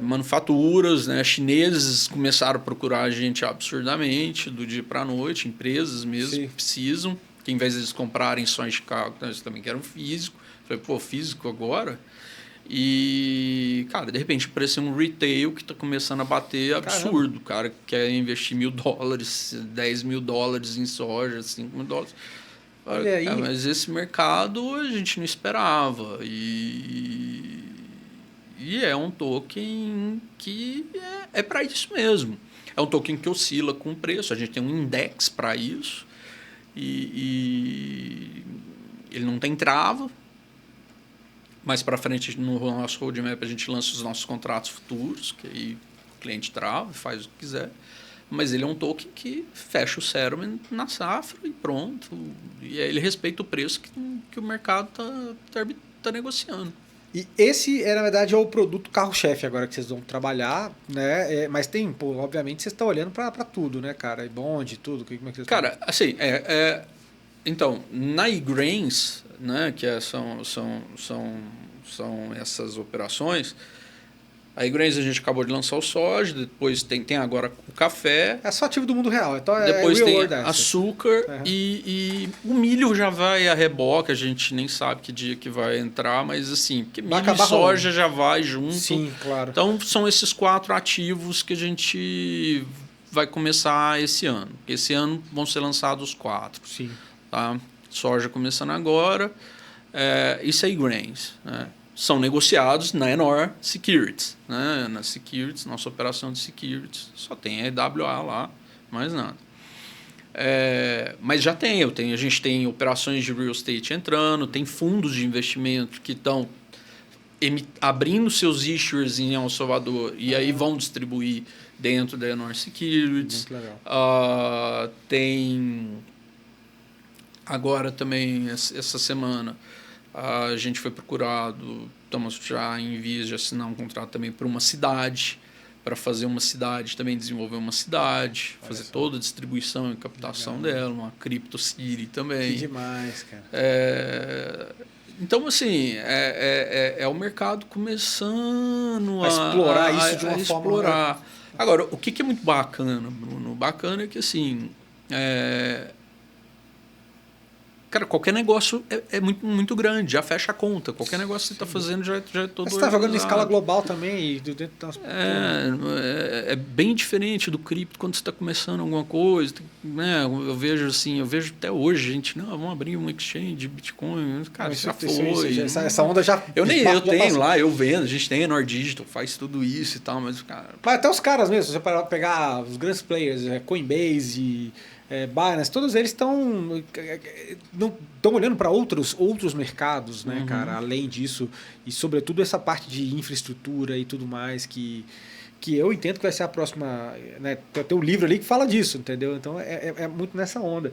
manufaturas, né, chineses começaram a procurar a gente absurdamente do dia para a noite, empresas mesmo que precisam, que em vez de eles comprarem só em Chicago, eles também querem físico. Falei, físico agora? E, cara, de repente apareceu um retail que está começando a bater absurdo. O cara quer investir $1.000, $10.000 em soja, $5.000. Olha aí. Mas esse mercado a gente não esperava. E é um token que é para isso mesmo. É um token que oscila com o preço. A gente tem um index para isso. E ele não tem trava. Mais para frente, no nosso roadmap, a gente lança os nossos contratos futuros, que aí o cliente trava, faz o que quiser. Mas ele é um token que fecha o settlement na safra e pronto. E aí ele respeita o preço que o mercado tá negociando. E esse, na verdade, é o produto carro-chefe agora que vocês vão trabalhar, né? Mas tem, obviamente, vocês estão olhando para tudo, né, cara? E bonde, tudo. Como é que vocês Cara, estão? assim, então, na eGrains, né, que são essas operações, a eGrains a gente acabou de lançar o soja, depois tem agora o café. É só ativo do mundo real. Então depois tem world açúcar e o milho já vai a reboque, a gente nem sabe que dia que vai entrar, mas assim, porque milho e soja já vai junto. Sim, claro. Então são esses 4 ativos que a gente vai começar esse ano. Esse ano vão ser lançados 4. Sim. Tá? Soja começando agora, isso é eGrains, né? São negociados na Enor Securities, né? Na Securities, nossa operação de Securities, só tem a EWA lá, mais nada. Mas já a gente tem operações de real estate entrando, tem fundos de investimento que estão abrindo seus issuers em El Salvador e aí vão distribuir dentro da Enor Securities. Muito legal. Tem agora também, essa semana, a gente foi procurado, estamos já em vias de assinar um contrato também para uma cidade, para fazer uma cidade, também desenvolver uma cidade, fazer toda a distribuição e captação dela, uma Crypto City também. Que demais, cara. Então, assim, é o mercado começando a explorar isso de uma forma... Explorar. Agora, o que é muito bacana, Bruno? Bacana é que, assim... Cara, qualquer negócio é muito, muito grande, já fecha a conta. Qualquer negócio que você está fazendo já é todo. Mas você está jogando em escala global também e dentro das... É bem diferente do cripto quando você está começando alguma coisa. Né? Eu vejo até hoje, gente, vamos abrir um exchange de Bitcoin. Cara, já foi. Essa onda já... Eu tenho lá, eu vendo, a gente tem a Nord Digital, faz tudo isso e tal, mas, cara... Mas até os caras mesmo, se você pegar os grandes players, Coinbase... Binance, todos eles estão olhando para outros mercados, né, cara? Além disso, e sobretudo essa parte de infraestrutura e tudo mais, que eu entendo que vai ser a próxima. Né? Tem um livro ali que fala disso, entendeu? Então é muito nessa onda.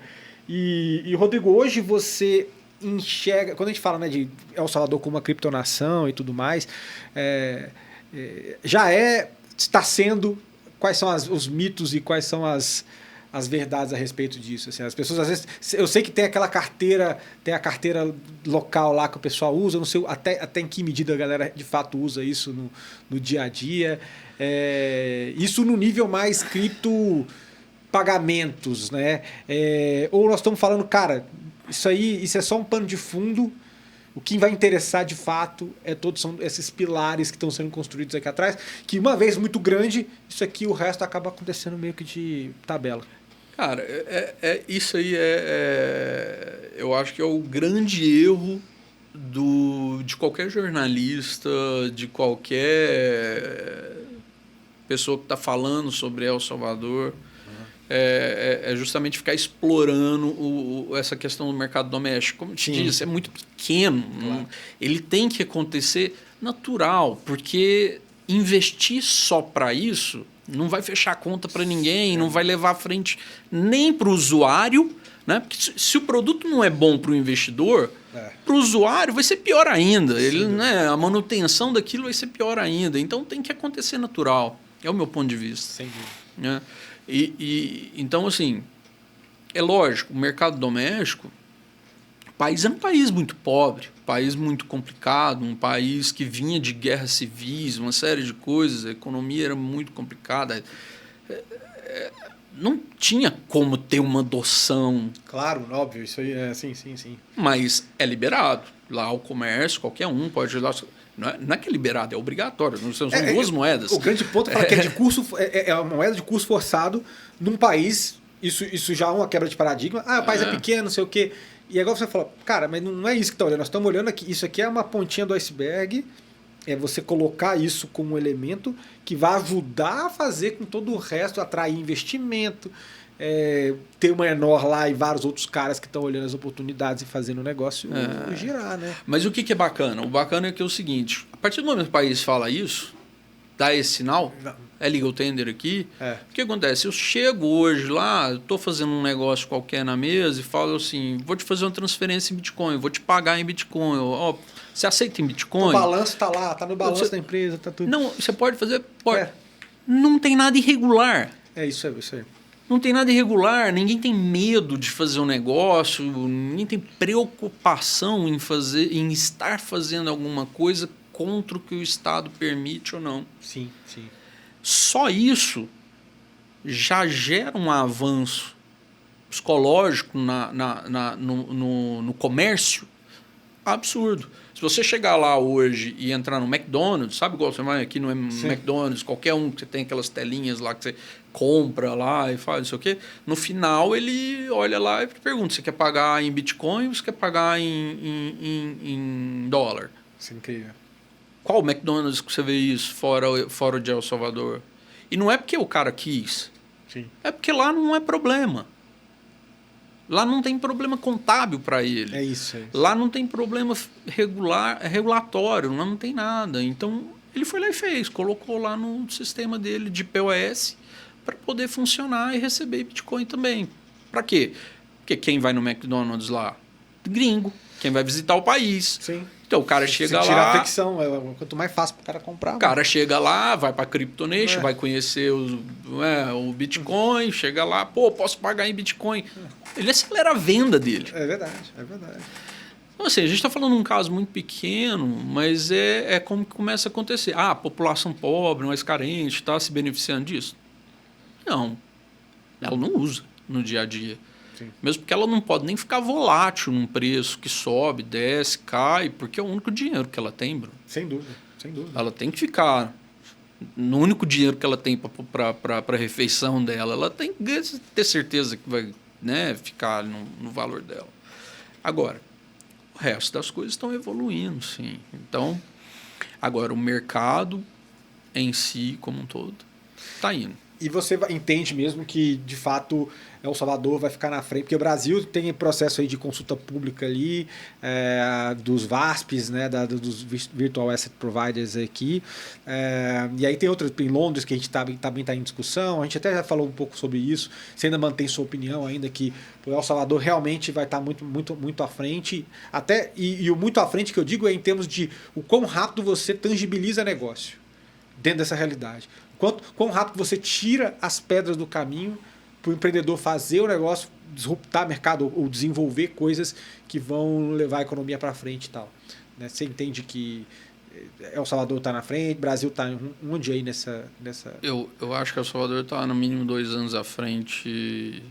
E Rodrigo, hoje você enxerga, quando a gente fala, né, de El Salvador como uma criptonação e tudo mais, está sendo, quais são os mitos e quais são as verdades a respeito disso. Assim, as pessoas, às vezes, eu sei que tem a carteira local lá que o pessoal usa, não sei até em que medida a galera de fato usa isso no dia a dia. Isso no nível mais cripto pagamentos, né? Ou nós estamos falando, cara, isso é só um pano de fundo. O que vai interessar de fato são esses pilares que estão sendo construídos aqui atrás, que uma vez muito grande, isso aqui, o resto acaba acontecendo meio que de tabela. Cara, isso aí eu acho que é o grande erro de qualquer jornalista, de qualquer pessoa que está falando sobre El Salvador. É justamente ficar explorando essa questão do mercado doméstico. Como eu te disse, é muito pequeno. Claro. Ele tem que acontecer natural, porque investir só para isso não vai fechar a conta para ninguém, não vai levar à frente nem para o usuário, né? Porque se o produto não é bom para o investidor, para o usuário vai ser pior ainda. Né? A manutenção daquilo vai ser pior ainda. Então tem que acontecer natural. É o meu ponto de vista. Sem dúvida. Né? Então, assim, é lógico, o mercado doméstico, o país é um país muito pobre, um país muito complicado, um país que vinha de guerras civis, uma série de coisas, a economia era muito complicada. Não tinha como ter uma adoção. Claro, óbvio, isso aí sim. Mas é liberado. Lá o comércio, qualquer um pode ajudar. Não é que é liberado, é obrigatório. Não são duas moedas. O grande ponto é que é uma moeda de curso forçado num país. Isso já é uma quebra de paradigma. O país é pequeno, não sei o quê. E agora você fala, cara, mas não é isso que está olhando. Nós estamos olhando aqui. Isso aqui é uma pontinha do iceberg. É você colocar isso como um elemento que vai ajudar a fazer com todo o resto, atrair investimento, ter uma Enor lá e vários outros caras que estão olhando as oportunidades e fazendo o negócio girar, né? Mas o que é bacana? O bacana é que é o seguinte, a partir do momento que o país fala isso, dá esse sinal, é legal tender aqui, o que acontece? Eu chego hoje lá, estou fazendo um negócio qualquer na mesa e falo assim, vou te fazer uma transferência em Bitcoin, vou te pagar em Bitcoin, você aceita em Bitcoin? O balanço está lá, está no balanço da empresa, está tudo. Não, você pode fazer, pode. Não tem nada irregular. É isso aí. Não tem nada irregular, ninguém tem medo de fazer um negócio, ninguém tem preocupação em estar fazendo alguma coisa contra o que o Estado permite ou não. Sim. Só isso já gera um avanço psicológico no comércio absurdo. Se você chegar lá hoje e entrar no McDonald's, sabe igual você vai aqui no McDonald's, qualquer um que você tem aquelas telinhas lá que você compra lá e faz não sei o quê, no final ele olha lá e pergunta, você quer pagar em Bitcoin ou você quer pagar em dólar? Isso é incrível. Qual McDonald's que você vê isso fora o de El Salvador? E não é porque o cara quis, é porque lá não é problema. Lá não tem problema contábil para ele. É isso. Lá não tem problema regulatório, lá não tem nada. Então, ele foi lá e fez, colocou lá no sistema dele de POS para poder funcionar e receber Bitcoin também. Para quê? Porque quem vai no McDonald's lá? Gringo. Quem vai visitar o país. Sim. Então, o cara chega lá... Tirar a fricção, quanto mais fácil para o cara comprar. O cara chega lá, vai para a CryptoNation, vai conhecer o Bitcoin, chega lá, posso pagar em Bitcoin. Ele acelera a venda dele. É verdade. Então, assim, a gente está falando de um caso muito pequeno, mas é como que começa a acontecer. A população pobre, mais carente, está se beneficiando disso? Não. Ela não usa no dia a dia. Sim. Mesmo porque ela não pode nem ficar volátil num preço que sobe, desce, cai, porque é o único dinheiro que ela tem, Bruno. Sem dúvida. Ela tem que ficar no único dinheiro que ela tem para a refeição dela. Ela tem que ter certeza que vai, né, ficar no valor dela. Agora, o resto das coisas estão evoluindo, sim. Então, agora o mercado em si, como um todo, está indo. E você entende mesmo que, de fato, El Salvador vai ficar na frente, porque o Brasil tem processo aí de consulta pública ali, dos VASPs, né, dos Virtual Asset Providers aqui. E aí tem outras, em Londres, que a gente também está em discussão. A gente até já falou um pouco sobre isso. Você ainda mantém sua opinião ainda que o El Salvador realmente vai estar muito à frente. E o muito à frente que eu digo é em termos de o quão rápido você tangibiliza negócio dentro dessa realidade. Quão rápido você tira as pedras do caminho para o empreendedor fazer o negócio, disruptar o mercado ou desenvolver coisas que vão levar a economia para frente e tal. Né? Você entende que El Salvador está na frente, Brasil está onde aí nessa... Eu acho que El Salvador está no mínimo 2 anos à frente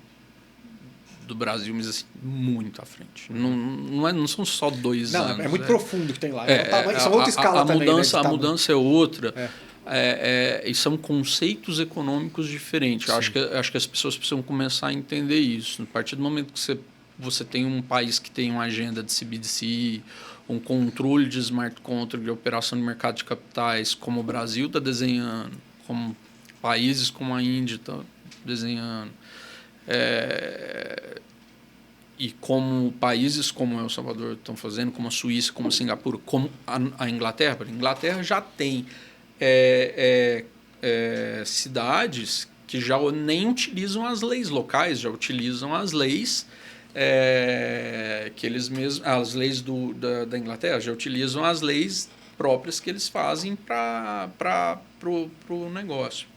do Brasil, mas assim, muito à frente. Não são só 2 anos. Não, é muito profundo que tem lá. Isso é outra escala a também. A mudança é outra. E são conceitos econômicos diferentes. Acho que as pessoas precisam começar a entender isso. A partir do momento que você tem um país que tem uma agenda de CBDC, um controle de smart contract, de operação de mercado de capitais, como o Brasil está desenhando, como países como a Índia estão desenhando, e como países como El Salvador estão fazendo, como a Suíça, como a Singapura, como a Inglaterra. A Inglaterra já tem cidades que já nem utilizam as leis locais, já utilizam as leis que eles mesmos, as leis da Inglaterra, já utilizam as leis próprias que eles fazem para o negócio.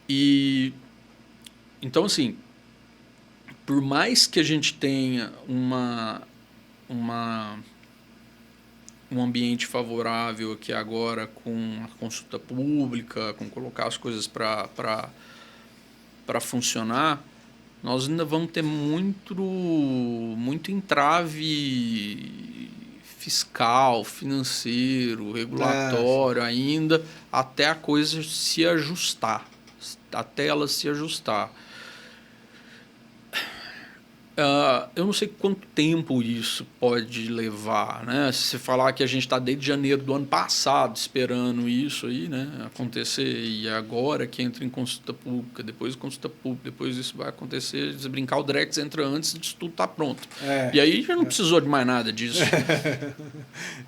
E então, assim, por mais que a gente tenha um ambiente favorável aqui agora com a consulta pública, com colocar as coisas para funcionar, nós ainda vamos ter muito entrave fiscal, financeiro, regulatório ainda, até a coisa se ajustar, até ela se ajustar. Eu não sei quanto tempo isso pode levar, né? Se você falar que a gente está desde janeiro do ano passado esperando isso aí, né, acontecer, e agora que entra em consulta pública, depois consulta pública, depois isso vai acontecer, se brincar, o Drex entra antes disso tudo estar pronto. E aí já não precisou de mais nada disso.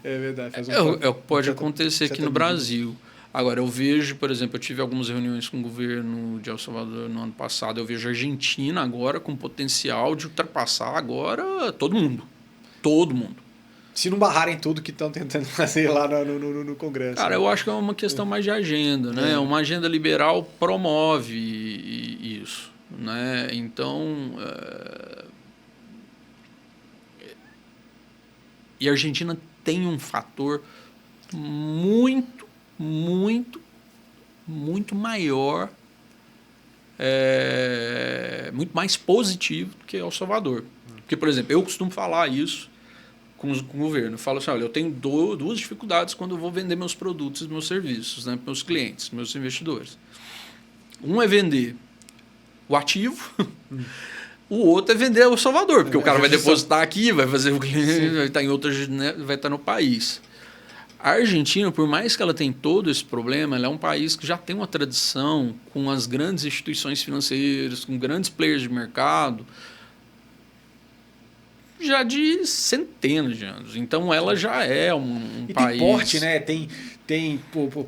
É verdade. É o que pode acontecer aqui no Brasil. Agora, eu vejo, por exemplo, eu tive algumas reuniões com o governo de El Salvador no ano passado, eu vejo a Argentina agora com potencial de ultrapassar agora todo mundo. Todo mundo. Se não barrarem tudo que estão tentando fazer lá no Congresso. Cara, eu acho que é uma questão mais de agenda, né? Uma agenda liberal promove isso, né? Então... E a Argentina tem um fator muito maior, muito mais positivo do que El Salvador. Porque, por exemplo, eu costumo falar isso com o governo. Eu falo assim, olha, eu tenho duas dificuldades quando eu vou vender meus produtos e meus serviços, né, para meus clientes, meus investidores. Um é vender o ativo, o outro é vender El Salvador, porque o cara vai depositar aqui, vai fazer o cliente, vai estar em outras, né, vai estar no país. A Argentina, por mais que ela tenha todo esse problema, ela é um país que já tem uma tradição com as grandes instituições financeiras, com grandes players de mercado, já de centenas de anos. Então, ela já é um país... E tem porte, né? Tem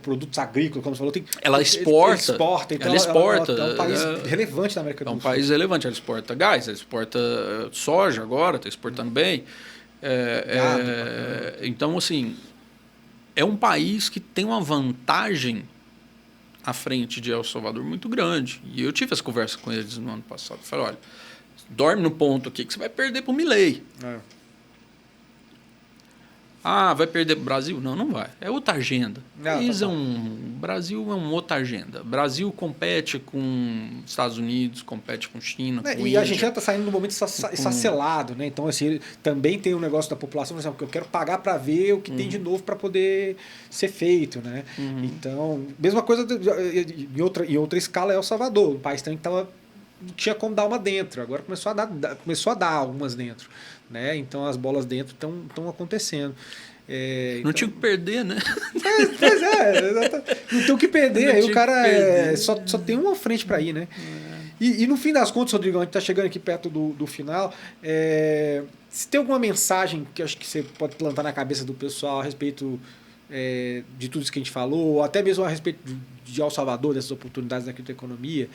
produtos agrícolas, como você falou. Ela exporta. Então ela exporta. É um país relevante na América do Sul. É um país relevante. Ela exporta gás, ela exporta soja agora, está exportando bem. Então, assim... É um país que tem uma vantagem à frente de El Salvador muito grande. E eu tive essa conversa com eles no ano passado. Eu falei, olha, dorme no ponto aqui que você vai perder para o Milei. Vai perder para o Brasil? Não, não vai. É outra agenda. O Brasil é uma outra agenda. O Brasil compete com Estados Unidos, compete com China, com Índia. E a Argentina está saindo num momento esfacelado, né? Então, assim, também tem um negócio da população, porque eu quero pagar para ver o que tem de novo para poder ser feito, né? Então, mesma coisa em outra escala é El Salvador. O país também não tinha como dar uma dentro. Agora começou a dar algumas dentro. Né? Então as bolas dentro estão acontecendo. Não tinha o que perder, né? Pois não tem o que perder. Aí o cara só tem uma frente para ir, né? E no fim das contas, Rodrigo, a gente está chegando aqui perto do final. Se tem alguma mensagem que acho que você pode plantar na cabeça do pessoal a respeito de tudo isso que a gente falou, ou até mesmo a respeito de El Salvador, dessas oportunidades na criptoeconomia,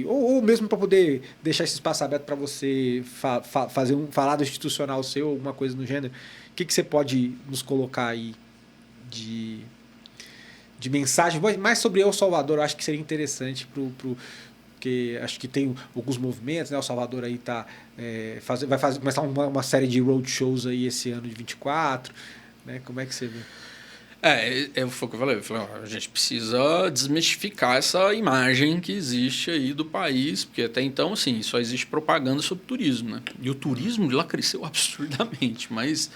ou mesmo para poder deixar esse espaço aberto para você falar do institucional seu, alguma coisa no gênero, o que você pode nos colocar aí de mensagem, mais sobre El Salvador? Eu acho que seria interessante porque acho que tem alguns movimentos, né? El Salvador aí vai começar uma série de roadshows aí esse ano de 24, né? Como é que você vê? Foi o que eu falei, a gente precisa desmistificar essa imagem que existe aí do país, porque até então, assim, só existe propaganda sobre turismo, né? E o turismo de lá cresceu absurdamente, mas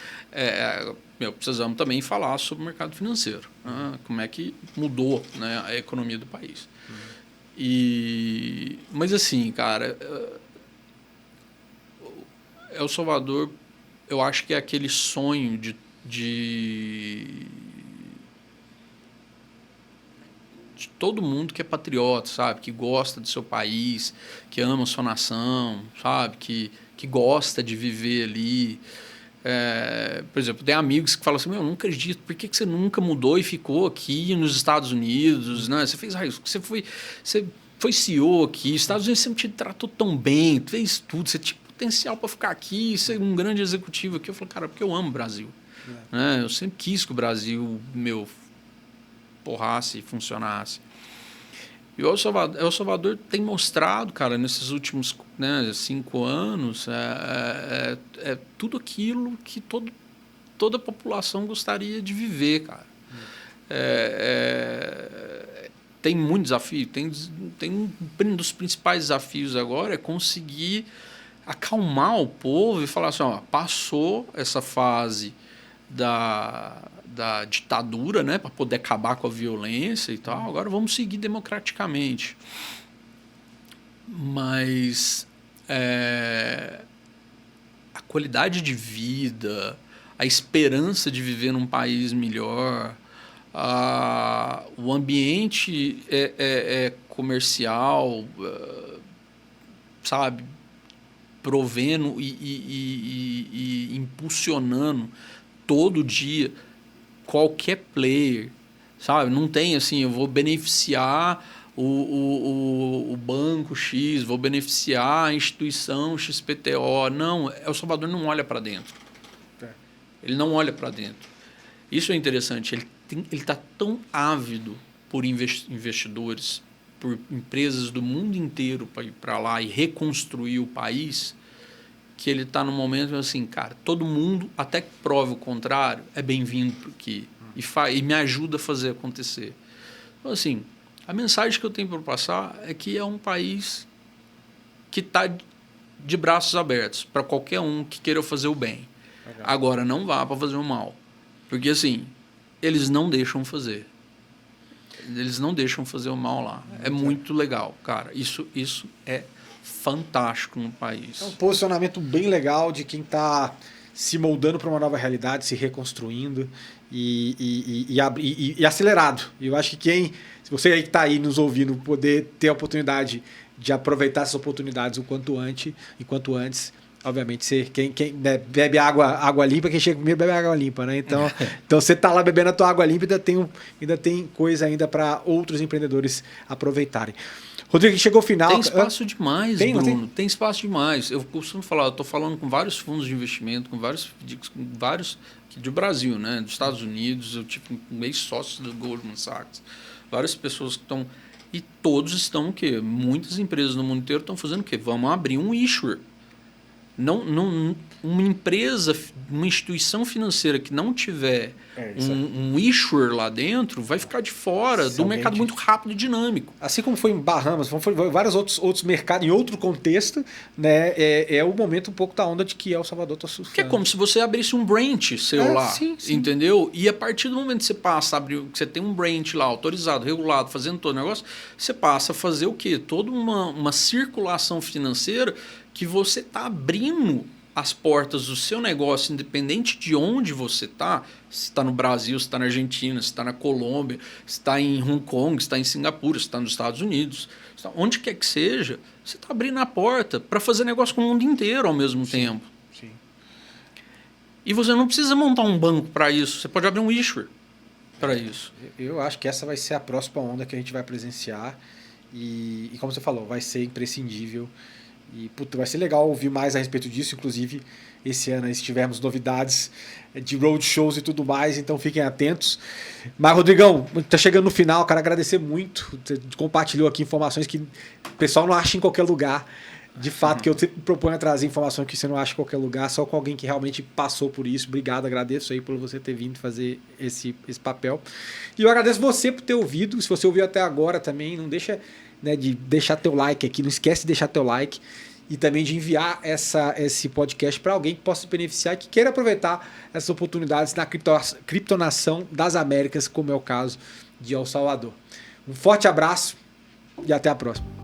precisamos também falar sobre o mercado financeiro, né? Como é que mudou, né, a economia do país. Mas assim, cara, El Salvador, eu acho que é aquele sonho de todo mundo que é patriota, sabe? Que gosta do seu país, que ama a sua nação, sabe? Que gosta de viver ali. Por exemplo, tem amigos que falam assim, eu não acredito, por que você nunca mudou e ficou aqui nos Estados Unidos, né? Você fez você foi CEO aqui, os Estados Unidos sempre te tratou tão bem, fez tudo, você tinha potencial para ficar aqui, ser um grande executivo aqui. Eu falo, cara, porque eu amo o Brasil. Né? Eu sempre quis que o Brasil, porrasse e funcionasse. E o El Salvador tem mostrado, cara, nesses últimos 5 anos, tudo aquilo que toda a população gostaria de viver, cara. Tem muito desafio. Um dos principais desafios agora é conseguir acalmar o povo e falar assim, passou essa fase da ditadura, né, para poder acabar com a violência e tal. Agora vamos seguir democraticamente. Mas a qualidade de vida, a esperança de viver num país melhor, o ambiente comercial, sabe, provendo e impulsionando todo dia qualquer player, sabe? Não tem assim, eu vou beneficiar o banco X, vou beneficiar a instituição XPTO. Não, El Salvador não olha para dentro. Ele não olha para dentro. Isso é interessante. Ele está tão ávido por investidores, por empresas do mundo inteiro para ir para lá e reconstruir o país, que ele está no momento assim, cara, todo mundo, até que prove o contrário, é bem-vindo aqui e me ajuda a fazer acontecer. Então, assim, a mensagem que eu tenho para passar é que é um país que está de braços abertos para qualquer um que queira fazer o bem. Legal. Agora, não vá para fazer o mal. Porque, assim, eles não deixam fazer. Eles não deixam fazer o mal lá. É muito legal, cara. Isso é fantástico no país. É um posicionamento bem legal de quem está se moldando para uma nova realidade, se reconstruindo e acelerado. E eu acho que se você aí que está aí nos ouvindo, poder ter a oportunidade de aproveitar essas oportunidades o quanto antes, obviamente, quem bebe água limpa, quem chega primeiro bebe água limpa, né? Então você está lá bebendo a tua água limpa e ainda tem coisa ainda para outros empreendedores aproveitarem. Rodrigo, chegou ao final. Tem espaço demais, Bruno. Tem espaço demais. Eu costumo falar, eu estou falando com vários fundos de investimento, com vários do Brasil, né? Dos Estados Unidos, eu tive um ex-sócio do Goldman Sachs, várias pessoas que estão... E todos estão o quê? Muitas empresas no mundo inteiro estão fazendo o quê? Vamos abrir um issuer. Uma empresa, uma instituição financeira que não tiver um issuer lá dentro vai ficar de fora do mercado muito rápido e dinâmico. Assim como foi em Bahamas, foi vários outros mercados em outro contexto, né? É o momento um pouco da onda de que El Salvador está surfando. Que é como se você abrisse um branch seu lá, sim. Entendeu? E a partir do momento que você passa que você tem um branch lá autorizado, regulado, fazendo todo o negócio, você passa a fazer o quê? Toda uma circulação financeira que você está abrindo as portas do seu negócio, independente de onde você está, se está no Brasil, se está na Argentina, se está na Colômbia, se está em Hong Kong, se está em Singapura, se está nos Estados Unidos, onde quer que seja, você está abrindo a porta para fazer negócio com o mundo inteiro ao mesmo tempo. Sim. E você não precisa montar um banco para isso, você pode abrir um issuer para isso. Eu acho que essa vai ser a próxima onda que a gente vai presenciar e como você falou, vai ser imprescindível. E vai ser legal ouvir mais a respeito disso, inclusive esse ano, se tivermos novidades de roadshows e tudo mais, então fiquem atentos. Mas, Rodrigão, tá chegando no final, quero agradecer muito, você compartilhou aqui informações que o pessoal não acha em qualquer lugar, de fato, que eu sempre proponho a trazer informações que você não acha em qualquer lugar, só com alguém que realmente passou por isso. Obrigado, agradeço aí por você ter vindo fazer esse papel. E eu agradeço você por ter ouvido, se você ouviu até agora também, não deixa... Né, de deixar teu like aqui, não esquece de deixar teu like e também de enviar esse podcast para alguém que possa se beneficiar e que queira aproveitar essas oportunidades na criptonação das Américas, como é o caso de El Salvador. Um forte abraço e até a próxima.